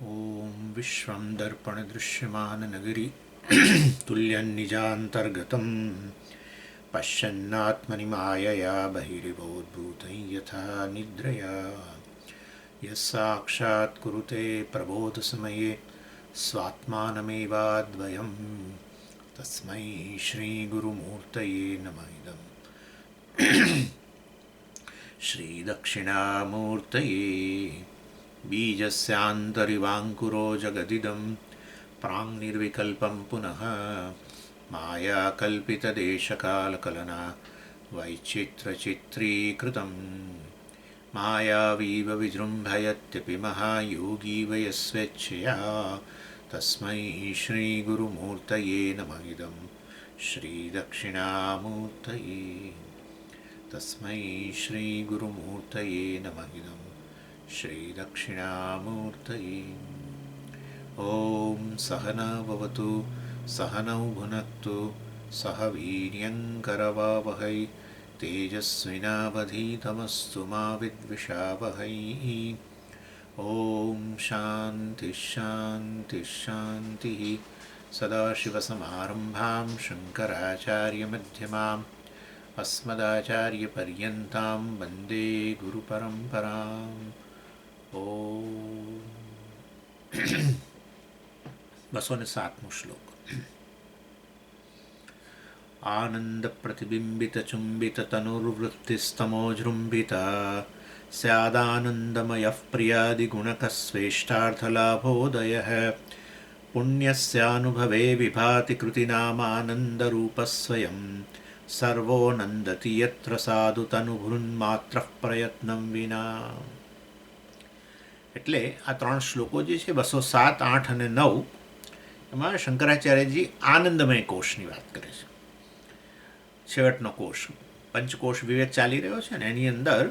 ॐ विश्वं दर्पणदृश्यमाननगरी तुल्यन्निजान्तर्गतं पश्यन्नात्मनि मायया बहिरिवोद्भूतं यथा निद्रया यः साक्षात् कुरुते प्रबोधसमये स्वात्मानमेवाद्वयं तस्मै श्रीगुरुमूर्तये नमः इदम् श्रीदक्षिणामूर्तये बीजस्यान्तरिवाङ्कुरो जगदिदं प्राङ्निर्विकल्पं पुनः मायाकल्पितदेशकालकलना वैचित्रचित्रीकृतं मायावीव विजृम्भयत्यपि महायोगी वयस्वेच्छया तस्मै श्रीगुरुमूर्तये नमः इदं श्रीदक्षिणामूर्तये तस्मै श्रीगुरुमूर्तये नमः इदं श्रीदक्षिणामूर्तये। ॐ सहना भवतु सहनौ भुनक्तु सह वीर्यङ्करवावहै तेजस्विनावधीतमस्तु मा विद्विषावहै। ॐ शान्तिः शान्तिः शान्तिः। सदाशिवसमारम्भां शङ्कराचार्यमध्यमाम् अस्मदाचार्यपर्यन्तां वन्दे गुरुपरम्पराम्। ओम 207 श्लोक। आनंद प्रतिबिंबित चुंबित तनुर्वृत्तिस्तमोजृंभिता स्यादानंदमयः प्रियादिगुणकस्वेष्टार्थलाभोदयः पुण्यस्यानुभवे विभाति कृतिनामानन्दरूपः स्वयं सर्वो नन्दति यत्र साधु तनुभृन्मात्रः प्रयत्नं विना। એટલે આ ત્રણ શ્લોકો જે છે 207, 8 અને 9 એમાં શંકરાચાર્યજી આનંદમય કોષની વાત કરે છે. છેવટનો કોષ પંચકોષ વિવેક ચાલી રહ્યો છે ને એની અંદર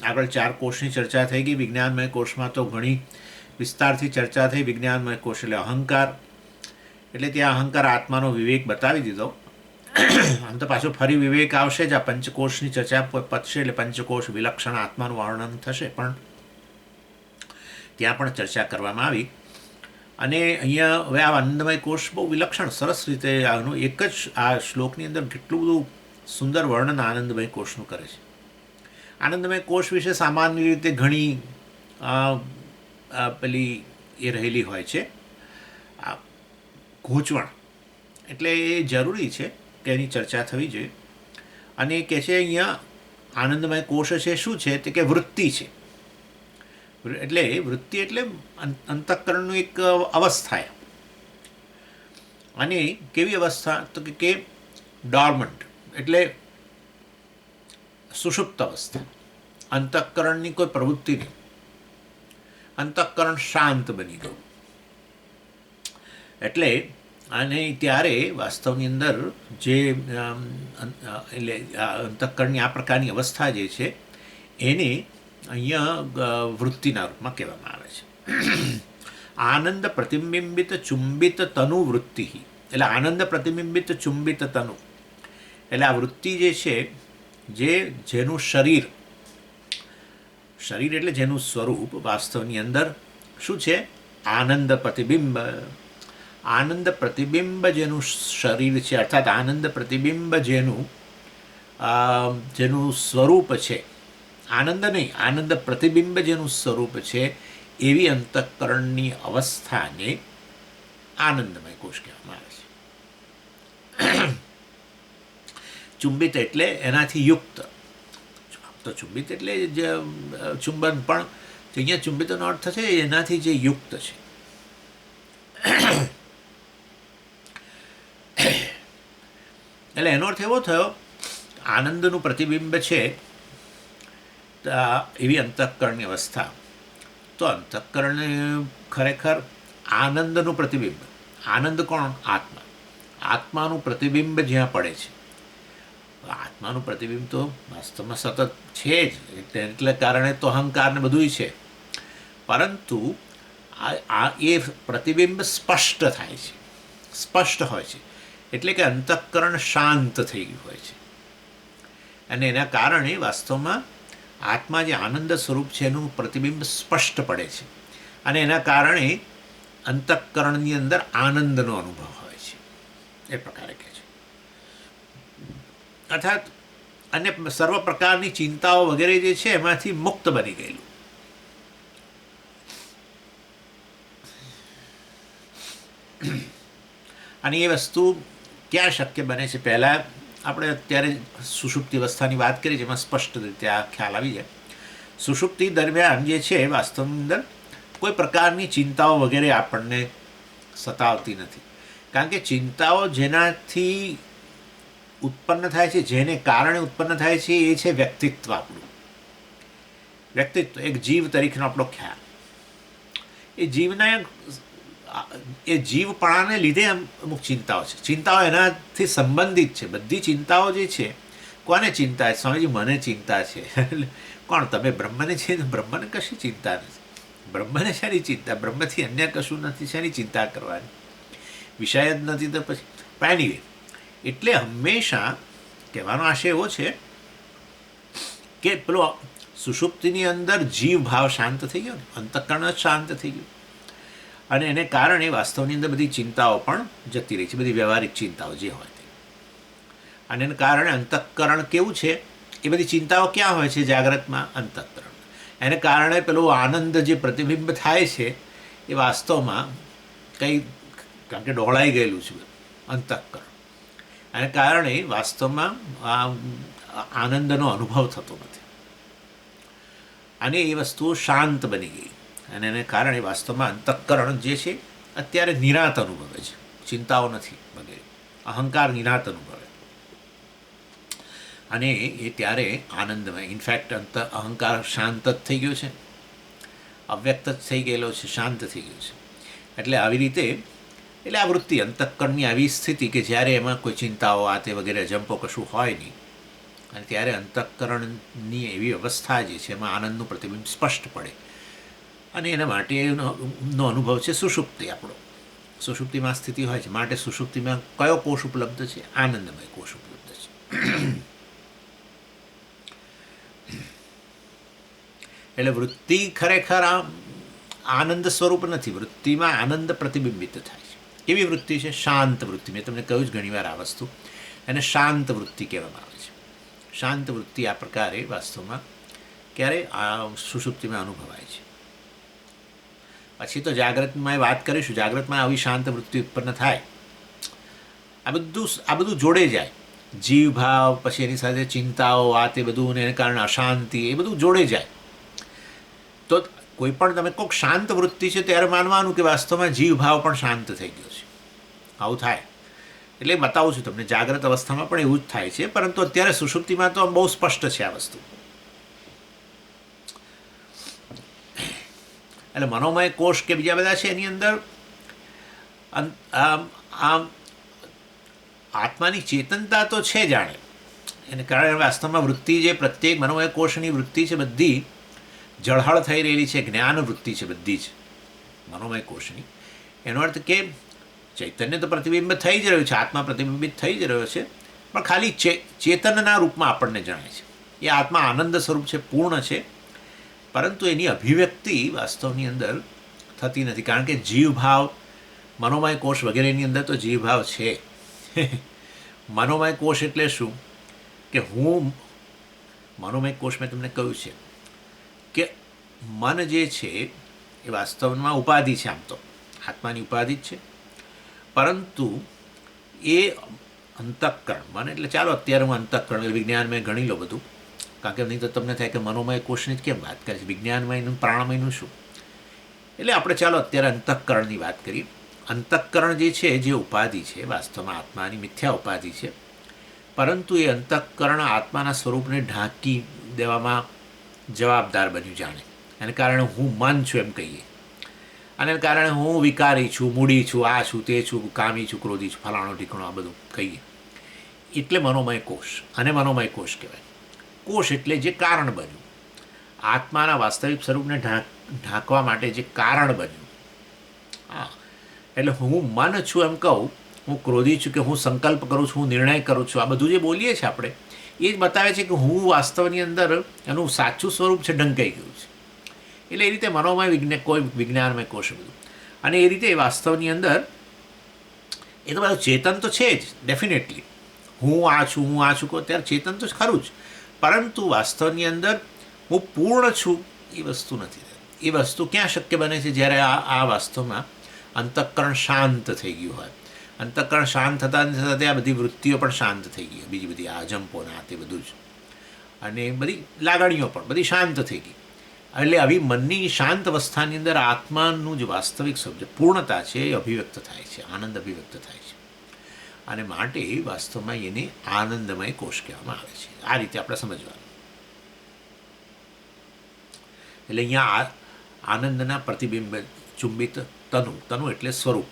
આગળ 4 કોષની ચર્ચા થઈ ગઈ. વિજ્ઞાનમય કોષમાં તો ઘણી વિસ્તારથી ચર્ચા થઈ. વિજ્ઞાનમય કોષ એટલે અહંકાર, એટલે ત્યાં અહંકાર આત્માનો વિવેક બતાવી દીધો. આમ તો પાછો ફરી વિવેક આવશે જ. આ પંચકોષની ચર્ચા પતશે એટલે પંચકોષ વિલક્ષણ આત્માનું વર્ણન થશે, પણ ત્યાં પણ ચર્ચા કરવામાં આવી. અને અહીંયા હવે આ આનંદમય કોષ બહુ વિલક્ષણ સરસ રીતે આનું એક જ આ શ્લોકની અંદર કેટલું બધું સુંદર વર્ણન આનંદમય કોષનું કરે છે. આનંદમય કોષ વિશે સામાન્ય રીતે ઘણી પેલી એ રહેલી હોય છે આ ગૂંચવણ, એટલે એ જરૂરી છે કે એની ચર્ચા થવી જોઈએ. અને કહે છે અહીંયા આનંદમય કોષ છે શું છે તે કે વૃત્તિ છે. એટલે વૃત્તિ એટલે અંતઃકરણનું એક અવસ્થા. અને કેવી અવસ્થા તો કે ડોર્મન્ટ એટલે સુષુપ્ત અવસ્થા. અંતઃકરણની કોઈ પ્રવૃત્તિ નહીં, અંતઃકરણ શાંત બની ગયું. એટલે અને ત્યારે વાસ્તવની અંદર જે એટલે અંતઃકરણની આ પ્રકારની અવસ્થા જે છે એને અહીંયા વૃત્તિના રૂપમાં કહેવામાં આવે છે. આનંદ પ્રતિબિંબિત ચુંબિત તનુ વૃત્તિ, એટલે આનંદ પ્રતિબિંબિત ચુંબિત તનુ એટલે આ વૃત્તિ જે છે જેનું શરીર એટલે જેનું સ્વરૂપ વાસ્તવની અંદર શું છે? આનંદ પ્રતિબિંબ. આનંદ પ્રતિબિંબ જેનું શરીર છે, અર્થાત આનંદ પ્રતિબિંબ જેનું સ્વરૂપ છે, આનંદ નહીં, આનંદ પ્રતિબિંબ જેનું સ્વરૂપ છે એવી અંતઃકરણની અવસ્થાને આનંદમય કોષ કહેવામાં આવે છે. ચુંબિત એટલે એનાથી યુક્ત. તો ચુંબિત એટલે જે ચુંબન, પણ અહીંયા ચુંબિતનો અર્થ છે એનાથી જે યુક્ત છે. એટલે એનો અર્થ એવો થયો આનંદનું પ્રતિબિંબ છે એવી અંતઃકરણની અવસ્થા. તો અંતઃકરણ ખરેખર આનંદનું પ્રતિબિંબ. આનંદ કોણ? આત્મા. આત્માનું પ્રતિબિંબ જ્યાં પડે છે, આત્માનું પ્રતિબિંબ તો વાસ્તવમાં સતત છે જ, એટલે કારણે તો અહંકાર ને બધું છે. પરંતુ એ પ્રતિબિંબ સ્પષ્ટ થાય છે, સ્પષ્ટ હોય છે. એટલે કે અંતઃકરણ શાંત થઈ ગયું હોય છે. અને એના કારણે વાસ્તવમાં આત્મા જે આનંદ સ્વરૂપ છે એનું પ્રતિબિંબ સ્પષ્ટ પડે છે. અને એના કારણે અંતઃકરણની અંદર આનંદનો અનુભવ હોય છે, એ પ્રકારે કહે છે. અર્થાત અન્ય સર્વ પ્રકારની ચિંતાઓ વગેરે જે છે એમાંથી મુક્ત બની ગયેલું. અને એ વસ્તુ ક્યાં શક્ય બને છે? પહેલાં આપણે અત્યારે સુષુપ્તિ અવસ્થાની વાત કરી, જેમાં સ્પષ્ટ રીતે આ ખ્યાલ આવી જાય. સુષુપ્તિ દરમિયાન જે છે વાસ્તવની અંદર કોઈ પ્રકારની ચિંતાઓ વગેરે આપણને સતાવતી નથી. કારણ કે ચિંતાઓ જેનાથી ઉત્પન્ન થાય છે, જેને કારણે ઉત્પન્ન થાય છે, એ છે વ્યક્તિત્વ. આપણું વ્યક્તિત્વ, એક જીવ તરીકેનો આપણો ખ્યાલ. એ જીવપણાને લીધે અમુક ચિંતાઓ છે. ચિંતાઓ એનાથી સંબંધિત છે. બધી ચિંતાઓ જે છે, કોને ચિંતા છે? સ્વામીજી, મને ચિંતા છે. કોણ? તમે બ્રહ્મને છે? બ્રહ્મને કશી ચિંતા નથી. બ્રહ્મને શાની ચિંતા? બ્રહ્મથી અન્ય કશું નથી, શાની ચિંતા કરવાની? વિષય જ નથી તો પછી એનીવે. એટલે હંમેશા કહેવાનો આશય એવો છે કે પેલો સુષુપ્તિની અંદર જીવ ભાવ શાંત થઈ ગયો ને, અંતઃકરણ જ શાંત થઈ ગયું, અને એને કારણે વાસ્તવની અંદર બધી ચિંતાઓ પણ જતી રહી છે, બધી વ્યવહારિક ચિંતાઓ જે હોય તે. અને એને કારણે અંતઃકરણ કેવું છે? એ બધી ચિંતાઓ ક્યાં હોય છે? જાગ્રતમાં અંતઃકરણ. એને કારણે પેલું આનંદ જે પ્રતિબિંબ થાય છે એ વાસ્તવમાં કંઈ, કારણ કે ડહોળાઈ ગયેલું છે અંતઃકરણ. એને કારણે વાસ્તવમાં આનંદનો અનુભવ થતો નથી, અને એ વસ્તુઓ શાંત બની ગઈ. અને એને કારણે વાસ્તવમાં અંતઃકરણ જે છે અત્યારે નિરાંત અનુભવે છે, ચિંતાઓ નથી વગેરે. અહંકાર નિરાંત અનુભવે, અને એ ત્યારે આનંદમય. ઇનફેક્ટ અહંકાર શાંત જ થઈ ગયો છે, અવ્યક્ત જ થઈ ગયેલો છે, શાંત થઈ ગયો છે. એટલે આવી રીતે, એટલે આ વૃત્તિ અંતઃકરણની આવી સ્થિતિ કે જ્યારે એમાં કોઈ ચિંતાઓ આ તે વગેરે અજંપો કશું હોય નહીં, અને ત્યારે અંતઃકરણની એવી અવસ્થા જે છે એમાં આનંદનું પ્રતિબિંબ સ્પષ્ટ પડે. અને એના માટેનો અનુભવ છે સુષુપ્તિ. આપણો સુષુપ્તિમાં સ્થિતિ હોય છે. માટે સુષુપ્તિમાં કયો કોષ ઉપલબ્ધ છે? આનંદમય કોષ ઉપલબ્ધ છે. એટલે વૃત્તિ ખરેખર આનંદ સ્વરૂપ નથી. વૃત્તિમાં આનંદ પ્રતિબિંબિત થાય છે. કેવી વૃત્તિ છે? શાંત વૃત્તિ. મેં તમને કહ્યું જ ઘણીવાર આ વસ્તુ, એને શાંત વૃત્તિ કહેવામાં આવે છે. શાંત વૃત્તિ આ પ્રકારે વાસ્તવમાં ક્યારે આ સુષુપ્તિમાં અનુભવાય છે. પછી તો જાગ્રતમાં વાત કરીશું. જાગ્રતમાં આવી શાંત વૃત્તિ ઉત્પન્ન થાય, આ બધું જોડે જાય. જીવ ભાવ, પછી એની સાથે ચિંતાઓ, આ તે બધું, અને એને કારણે અશાંતિ, એ બધું જોડે જાય. તો કોઈ પણ તમે કોઈક શાંત વૃત્તિ છે ત્યારે માનવાનું કે વાસ્તવમાં જીવ ભાવ પણ શાંત થઈ ગયો છે. આવું થાય. એટલે બતાવું છું તમને, જાગ્રત અવસ્થામાં પણ એવું જ થાય છે, પરંતુ અત્યારે સુષુપ્તિમાં તો બહુ સ્પષ્ટ છે આ વસ્તુ. એટલે મનોમય કોષ કે બીજા બધા છે એની અંદર આત્માની ચેતનતા તો છે જાણે, એને કારણે વાસ્તવમાં વૃત્તિ જે પ્રત્યેક મનોમય કોષની વૃત્તિ છે બધી જળહળ થઈ રહેલી છે. જ્ઞાન વૃત્તિ છે બધી જ મનોમય કોષની. એનો અર્થ કે ચૈતન્ય તો પ્રતિબિંબ થઈ જ રહ્યું છે, આત્મા પ્રતિબિંબિત થઈ જ રહ્યો છે, પણ ખાલી ચેતનના રૂપમાં આપણને જણાય છે. એ આત્મા આનંદ સ્વરૂપ છે, પૂર્ણ છે, પરંતુ એની અભિવ્યક્તિ વાસ્તવની અંદર થતી નથી. કારણ કે જીવભાવ, મનોમય કોષ વગેરેની અંદર તો જીવભાવ છે. મનોમય કોષ એટલે શું? કે હું, મનોમય કોષ મેં તમને કહ્યું છે કે મન જે છે એ વાસ્તવમાં ઉપાધિ છે. આમ તો આત્માની ઉપાધિ જ છે, પરંતુ એ અંતઃકરણ, મન એટલે ચાલો અત્યારે હું અંતઃકરણ વિજ્ઞાન મેં ગણી લો બધું, કારણ કે નહીં તો તમને થાય કે મનોમય કોષની જ કેમ વાત કરે છે, વિજ્ઞાનમયનું પ્રાણમયનું શું? એટલે આપણે ચાલો અત્યારે અંતઃકરણની વાત કરીએ. અંતઃકરણ જે છે, જે ઉપાધિ છે, વાસ્તવમાં આત્માની મિથ્યા ઉપાધિ છે, પરંતુ એ અંતઃકરણ આત્માના સ્વરૂપને ઢાંકી દેવામાં જવાબદાર બન્યું જાણે. એને કારણે હું મન છું એમ કહીએ, અને એને કારણે હું વિકારી છું, મૂડી છું, આ છું, તે છું, કામી છું, ક્રોધી છું, ફલાણો ઢીકણો, આ બધું કહીએ. એટલે મનોમય કોષ, અને મનોમય કોષ કહેવાય. કોષ એટલે જે કારણ બન્યું, આત્માના વાસ્તવિક સ્વરૂપને ઢાંકવા માટે જે કારણ બન્યું. હા, એટલે હું મન છું એમ કહું, હું ક્રોધી છું, કે હું સંકલ્પ કરું છું, હું નિર્ણય કરું છું, આ બધું જે બોલીએ છીએ આપણે, એ જ બતાવે છે કે હું વાસ્તવની અંદર એનું સાચું સ્વરૂપ છે ઢંકાઈ ગયું છે. એટલે એ રીતે મનોમય કોઈ વિજ્ઞાનમય કોષ બધું. અને એ રીતે વાસ્તવની અંદર એ તો બધું ચેતન તો છે જ ડેફિનેટલી. હું આ છું કહું ત્યારે ચેતન તો ખરું જ, પરંતુ વાસ્તવની અંદર હું પૂર્ણ છું એ વસ્તુ નથી. એ વસ્તુ ક્યાં શક્ય બને છે? જ્યારે આ વાસ્તવમાં અંતઃકરણ શાંત થઈ ગયું હોય. અંતઃકરણ શાંત થતાં આ બધી વૃત્તિઓ પણ શાંત થઈ ગઈ, બીજી બધી આ અજંપો ના તે બધું જ, અને બધી લાગણીઓ પણ બધી શાંત થઈ ગઈ. એટલે આવી મનની શાંત અવસ્થાની અંદર આત્માનું જે વાસ્તવિક શબ્દ પૂર્ણતા છે એ અભિવ્યક્ત થાય છે, આનંદ અભિવ્યક્ત થાય છે. અને માટે વાસ્તવમાં એને આનંદમય કોષ કહેવામાં આવે છે. આ રીતે આપણે સમજવાનું. એટલે અહીંયા આનંદના પ્રતિબિંબ ચુંબિત તનુ એટલે સ્વરૂપ.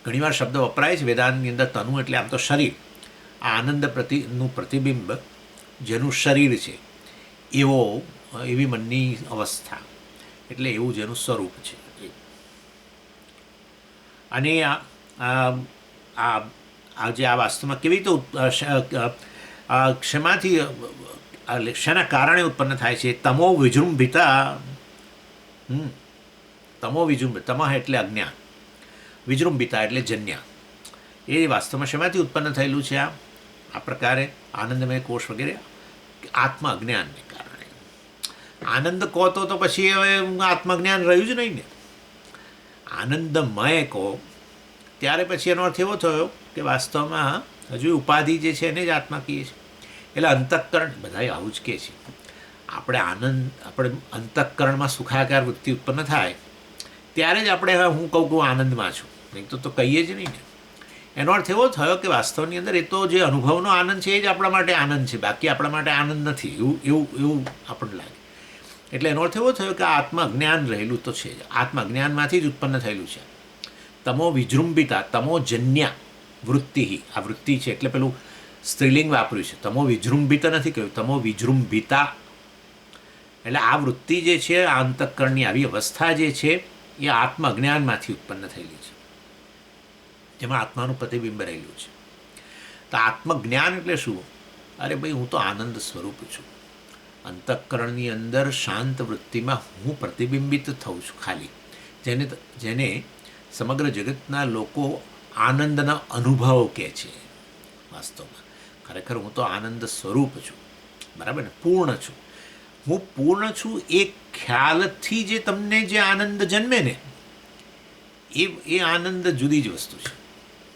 ઘણીવાર શબ્દ વપરાય છે વેદાંતની અંદર. તનુ એટલે આમ તો શરીર. આ આનંદ નું પ્રતિબિંબ જેનું શરીર છે એવી મનની અવસ્થા, એટલે એવું જેનું સ્વરૂપ છે. અને આજે આ વાસ્તવમાં કેવી રીતે ક્ષમાથી શેના કારણે ઉત્પન્ન થાય છે? તમો વિજૃંભિતા. તમઃ એટલે અજ્ઞાન, વિજૃંભિતા એટલે જન્યા. એ વાસ્તવમાં શેમાંથી ઉત્પન્ન થયેલું છે? આ પ્રકારે આનંદમય કોષ વગેરે આત્મા અજ્ઞાનને કારણે. આનંદ કહો તો પછી હવે આત્મજ્ઞાન રહ્યું જ નહીં ને. આનંદમય કહો ત્યારે પછી એનો અર્થ એવો થયો કે વાસ્તવમાં હજુ ઉપાધિ જે છે એને જ આત્મા કહીએ છીએ. એટલે અંતઃકરણ બધા આવું જ કહે છે. આપણે અંતઃકરણમાં સુખાકાર વૃત્તિ ઉત્પન્ન થાય ત્યારે જ આપણે હું કહું કે આનંદમાં છું, નહીં તો કહીએ જ નહીં ને. એનો અર્થ એવો થયો કે વાસ્તવની અંદર એ તો જે અનુભવનો આનંદ છે એ જ આપણા માટે આનંદ છે, બાકી આપણા માટે આનંદ નથી, એવું આપણને લાગે. એટલે એનો અર્થ એવો થયો કે આત્મા જ્ઞાન રહેલું તો છે જ, આત્મા જ્ઞાનમાંથી જ ઉત્પન્ન થયેલું છે. તમો વિજૃંભિતા, તમો જન્યા વૃત્તિ. આ વૃત્તિ છે એટલે પેલું સ્ત્રીલિંગ વાપર્યું છે. તમો વિજૃંભિત નથી કહ્યું, તમો વિજૃંભિતા. એટલે આ વૃત્તિ જે છે, આ અંતઃકરણની આવી અવસ્થા જે છે એ આત્મજ્ઞાનમાંથી ઉત્પન્ન થયેલી છે, જેમાં આત્માનું પ્રતિબિંબ રહેલું છે. તો આત્મજ્ઞાન એટલે શું? અરે ભાઈ, હું તો આનંદ સ્વરૂપ છું. અંતઃકરણની અંદર શાંત વૃત્તિમાં હું પ્રતિબિંબિત થઉં છું ખાલી, જેને સમગ્ર જગતના લોકો આનંદના અનુભવ કહે છે. વાસ્તવમાં ખરેખર હું તો આનંદ સ્વરૂપ છું, બરાબર ને? પૂર્ણ છું. હું પૂર્ણ છું એ ખ્યાલથી જે તમને જે આનંદ જન્મે ને એ આનંદ જુદી જ વસ્તુ છે.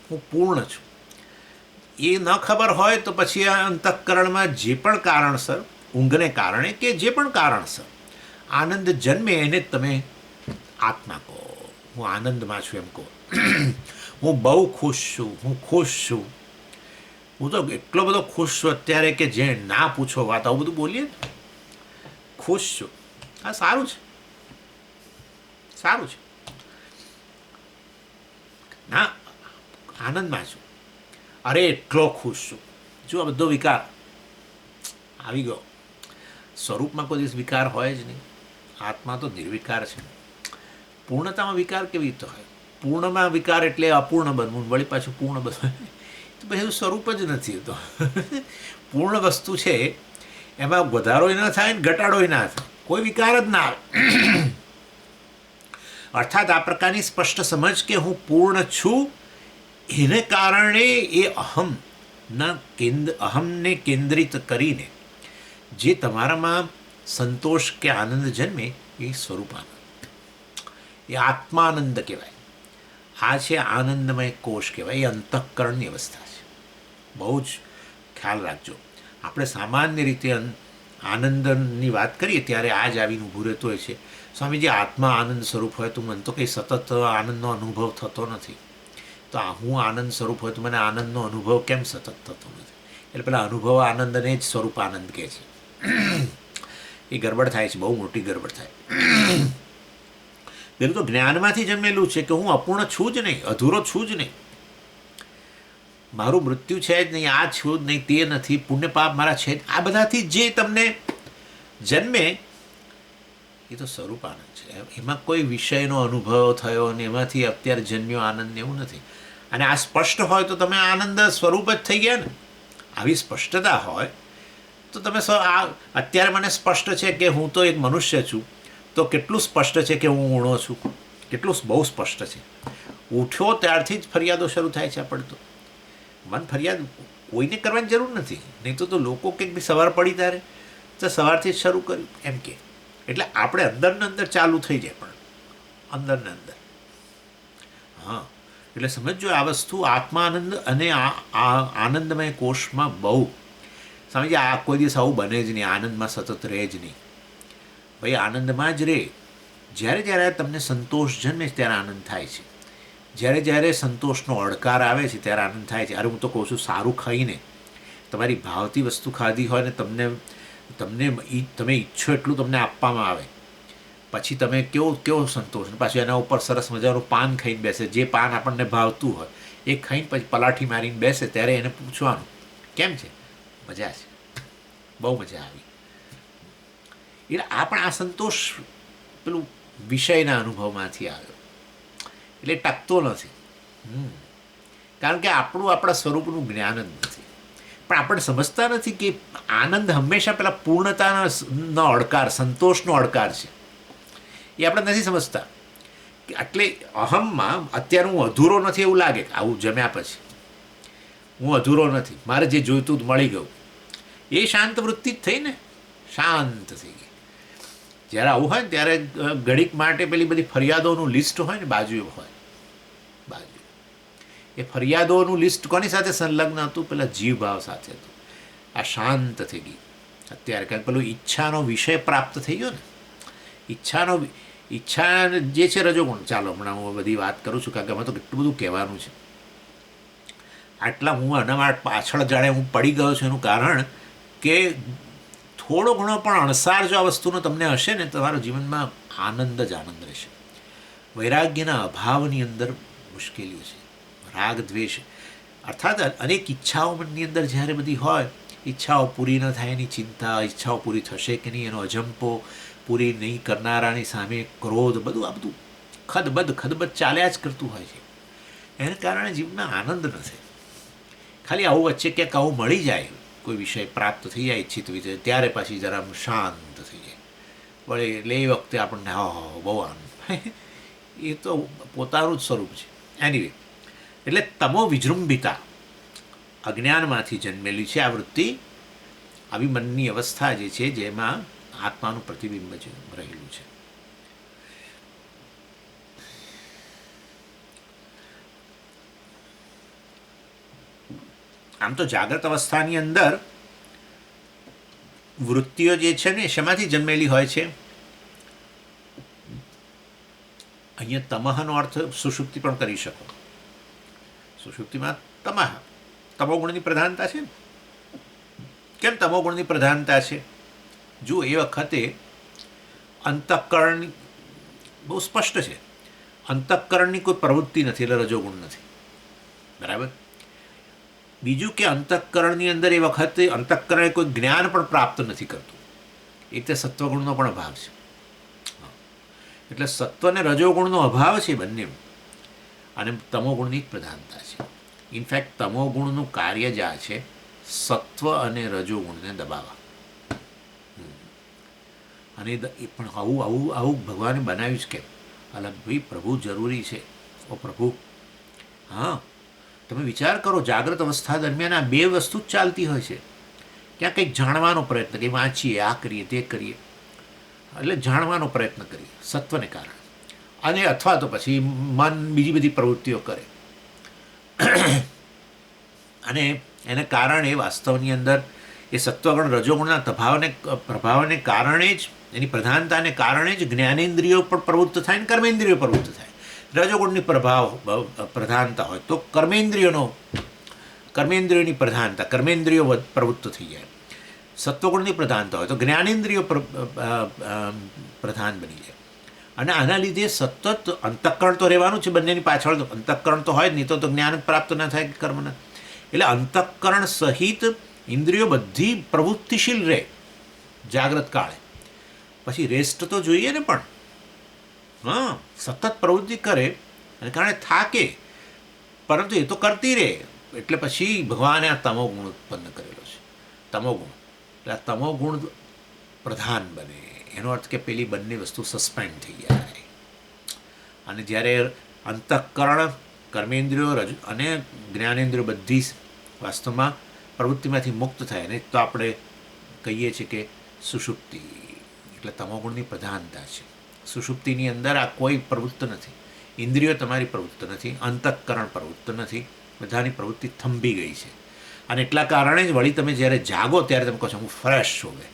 હું પૂર્ણ છું એ ન ખબર હોય તો પછી આ અંતઃકરણમાં જે પણ કારણસર, ઊંઘને કારણે કે જે પણ કારણસર આનંદ જન્મે એને જ તમે આત્મા કહો. હું આનંદમાં છું એમ કહો. હું બહુ ખુશ છું, હું ખુશ છું, હું તો એટલો બધો ખુશ છું અત્યારે કે જે ના પૂછો વાત. આવું બધું બોલીએ ને, ખુશ છું. હા, સારું છે, સારું છે. ના, આનંદમાં છું. અરે એટલો ખુશ છું. જો આ બધો વિકાર આવી ગયો. સ્વરૂપમાં કોઈ દિવસ વિકાર હોય જ નહીં. આત્મા તો નિર્વિકાર છે. પૂર્ણતામાં વિકાર કેવી રીતે હોય? પૂર્ણમાં વિકાર એટલે અપૂર્ણ બનવું, વળી પાછું પૂર્ણ બનવું. તો પછી એવું સ્વરૂપ જ નથી. તો પૂર્ણ વસ્તુ છે એમાં વધારોય ના થાય ને ઘટાડોય ના થાય, કોઈ વિકાર જ ના આવે. અર્થાત આ પ્રકારની સ્પષ્ટ સમજ કે હું પૂર્ણ છું એને કારણે એ અહમને કેન્દ્રિત કરીને જે તમારામાં સંતોષ કે આનંદ જન્મે એ સ્વરૂપ આનંદ, એ આત્માનંદ કહેવાય. આ છે આનંદમય કોષ કહેવાય. એ અંતઃકરણની અવસ્થા છે. બહુ જ ખ્યાલ રાખજો. આપણે સામાન્ય રીતે આનંદની વાત કરીએ ત્યારે આ જ આવીને ઊભું રહેતું હોય છે. સ્વામીજી, આત્મા આનંદ સ્વરૂપ હોય તો મને તો કંઈ સતત આનંદનો અનુભવ થતો નથી. તો હું આનંદ સ્વરૂપ હોય તો મને આનંદનો અનુભવ કેમ સતત થતો નથી? એટલે પેલા અનુભવ આનંદને જ સ્વરૂપ આનંદ કહે છે. એ ગરબડ થાય છે, બહુ મોટી ગરબડ થાય. પેલું તો જ્ઞાનમાંથી જન્મેલું છે કે હું અપૂર્ણ છું જ નહીં, અધૂરો છું જ નહીં, મારું મૃત્યુ છે જ નહીં, આ છું જ નહીં, તે નથી, પુણ્ય પાપ મારા છે જ. આ બધાથી જે તમને જન્મે એ તો સ્વરૂપ આનંદ છે. એમાં કોઈ વિષયનો અનુભવ થયો અને એમાંથી અત્યારે જન્મ્યો આનંદ એવું નથી. અને આ સ્પષ્ટ હોય તો તમે આનંદ સ્વરૂપ જ થઈ ગયા ને. આવી સ્પષ્ટતા હોય તો તમે અત્યારે મને સ્પષ્ટ છે કે હું તો એક મનુષ્ય છું, તો કેટલું સ્પષ્ટ છે કે હું ઊણો છું, કેટલું બહુ સ્પષ્ટ છે. ઉઠ્યો ત્યારથી જ ફરિયાદો શરૂ થાય છે આપણે તો. મન ફરિયાદ કોઈને કરવાની જરૂર નથી, નહીં તો લોકો કંઈક બી સવાર પડી ત્યારે તો સવારથી જ શરૂ કર્યું એમ કે. એટલે આપણે અંદરને અંદર ચાલુ થઈ જાય, પણ અંદરને અંદર. હા, એટલે સમજો આ વસ્તુ આત્માનંદ અને આ આનંદમય કોષમાં બહુ સમજે. આ કોઈ દિવસ આવું બને જ નહીં, આનંદમાં સતત રહે જ નહીં. ભાઈ આનંદમાં જ રહે. જ્યારે જ્યારે તમને સંતોષ જન્મે ત્યારે આનંદ થાય છે, જ્યારે જ્યારે સંતોષનો અડકાર આવે છે ત્યારે આનંદ થાય છે. અરે હું તો કહું છું, સારું ખાઈને તમારી ભાવતી વસ્તુ ખાધી હોય ને તમે ઈચ્છો એટલું તમને આપવામાં આવે, પછી તમે કેવો સંતોષ. પાછું એના ઉપર સરસ મજાનું પાન ખાઈને બેસે, જે પાન આપણને ભાવતું હોય એ ખાઈને પછી પલાઠી મારીને બેસે, ત્યારે એને પૂછવાનું કેમ છે, મજા છે, બહુ મજા આવી. એટલે આ પણ આ સંતોષ પેલું વિષયના અનુભવમાંથી આવ્યો, એટલે ટકતો નથી. કારણ કે આપણા સ્વરૂપનું જ્ઞાન જ નથી. પણ આપણે સમજતા નથી કે આનંદ હંમેશા પેલા પૂર્ણતાનો અડકાર, સંતોષનો અડકાર છે. એ આપણે નથી સમજતા. કે એટલે અહમમાં અત્યારે હું અધૂરો નથી એવું લાગે, આવું જમ્યા પછી હું અધૂરો નથી, મારે જે જોઈતું મળી ગયું, એ શાંત વૃત્તિ જ થઈ ને, શાંત થઈ ગઈ. જ્યારે આવું હોય ને ત્યારે ઘડીક માટે પેલી બધી ફરિયાદોનું લિસ્ટ હોય ને બાજુ એ ફરિયાદોનું લિસ્ટ કોની સાથે સંલગ્ન હતું? પેલા જીવભાવ સાથે હતું. આ શાંત થઈ ગઈ અત્યારે, કારણ પેલું ઈચ્છાનો વિષય પ્રાપ્ત થઈ ગયો ને. ઈચ્છા જે છે રજોગુણ. ચાલો હમણાં હું બધી વાત કરું છું, કારણ કે આમાં તો કેટલું બધું કહેવાનું છે. આટલા હું આના પાછળ જાણે હું પડી ગયો છું, એનું કારણ કે થોડો ઘણો પણ અણસાર જો આ વસ્તુનો તમને હશે ને, તમારા જીવનમાં આનંદ જ આનંદ રહેશે. વૈરાગ્યના અભાવની અંદર મુશ્કેલીઓ છે. રાગ દ્વેષ અર્થાત અનેક ઈચ્છાઓ મનની અંદર જ્યારે બધી હોય, ઈચ્છાઓ પૂરી ન થાય એની ચિંતા, ઈચ્છાઓ પૂરી થશે કે નહીં એનો અજંપો, પૂરી નહીં કરનારાની સામે ક્રોધ, બધું આ બધું ખદબદ ચાલ્યા જ કરતું હોય છે. એને કારણે જીવનમાં આનંદ નથી. ખાલી આવું વચ્ચે ક્યાંક આવું મળી જાય, કોઈ વિષય પ્રાપ્ત થઈ જાય ઈચ્છિત વિષય, ત્યારે પાછી જરા શાંત થઈ જાય વળે. એટલે એ વખતે આપણને બહુ આનંદ. એ તો પોતાનું જ સ્વરૂપ છે. એનીવે, એટલે તમો વિજૃંભિતા અજ્ઞાનમાંથી જન્મેલી છે આ વૃત્તિ. આવી મનની અવસ્થા જે છે જેમાં આત્માનું પ્રતિબિંબ છે રહેલું છે. આમ તો જાગ્રત અવસ્થાની અંદર વૃત્તિઓ જે છે ને શેમાંથી જન્મેલી હોય છે? અહીંયા તમહનો અર્થ સુષુપ્તિ પણ કરી શકો. સુષુપ્તિમાં તમોગુણની પ્રધાનતા છે. કેમ તમોગુણની પ્રધાનતા છે? જો એ વખતે અંતઃકરણ બહુ સ્પષ્ટ છે. અંતઃકરણની કોઈ પ્રવૃત્તિ નથી, એટલે રજોગુણ નથી. બરાબર. બીજું કે અંતઃકરણની અંદર એ વખતે અંતઃકરણ કોઈ જ્ઞાન પણ પ્રાપ્ત નથી કરતું, એ રીતે સત્વગુણનો પણ અભાવ છે. એટલે સત્વ અને રજોગુણનો અભાવ છે બંને, અને તમોગુણની જ પ્રધાનતા છે. ઇનફેક્ટ તમોગુણનું કાર્ય જ આ છે, સત્વ અને રજોગુણને દબાવવા. અને એ પણ આવું ભગવાને બનાવ્યું જ કેમ? અલગ ભાઈ પ્રભુ જરૂરી છે. ઓ પ્રભુ, હા તમે વિચાર કરો, જાગ્રત અવસ્થા દરમિયાન આ બે વસ્તુ જ ચાલતી હોય છે. ક્યાં કંઈક જાણવાનો પ્રયત્ન, કંઈ વાંચીએ, આ કરીએ, તે કરીએ, એટલે જાણવાનો પ્રયત્ન કરીએ સત્વને કારણે, અને અથવા તો પછી મન બીજી બધી પ્રવૃત્તિઓ કરે, અને એને કારણે વાસ્તવની અંદર એ સત્વગુણ રજોગુણના પ્રભાવને કારણે જ, એની પ્રધાનતાને કારણે જ જ્ઞાનેન્દ્રિયો પણ પ્રવૃત્ત થાય ને કર્મેન્દ્રિયો પ્રવૃત્ત થાય. રજોગુણની પ્રધાનતા હોય તો કર્મેન્દ્રિયોની પ્રધાનતા, કર્મેન્દ્રિયો પ્રવૃત્ત થઈ જાય. સત્વગુણની પ્રધાનતા હોય તો જ્ઞાનેન્દ્રિયો પ્રધાન બની જાય. અને આના લીધે સતત અંતઃકરણ તો રહેવાનું છે બંનેની પાછળ. તો અંતઃકરણ તો હોય જ નહીં તો જ્ઞાન પ્રાપ્ત ન થાય કર્મના. એટલે અંતઃકરણ સહિત ઇન્દ્રિયો બધી પ્રવૃત્તિશીલ રહે જાગ્રત કાળે. પછી રેસ્ટ તો જોઈએ ને, પણ હા સતત પ્રવૃત્તિ કરે અને કારણે થાકે, પરંતુ એ તો કરતી રહે. એટલે પછી ભગવાને આ તમોગુણ ઉત્પન્ન કરેલો છે. તમોગુણ એટલે આ તમોગુણ પ્રધાન બને. એનો અર્થ કે પેલી બંને વસ્તુ સસ્પેન્ડ થઈ જાય. અને જ્યારે અંતઃકરણ, કર્મેન્દ્રિયો અને જ્ઞાનેન્દ્રિયો બધી વાસ્તવમાં પ્રવૃત્તિમાંથી મુક્ત થાય ને તો આપણે કહીએ છીએ કે સુષુપ્તિ એટલે તમોગુણની પ્રધાનતા છે. સુષુપ્તિની અંદર આ કોઈ પ્રવૃત્તિ નથી, ઇન્દ્રિયો તમારી પ્રવૃત્તિ નથી, અંતઃકરણ પ્રવૃત્તિ નથી, બધાની પ્રવૃત્તિ થંભી ગઈ છે. અને એટલા કારણે જ વળી તમે જ્યારે જાગો ત્યારે તમે કહો છો હું ફ્રેશ છું હવે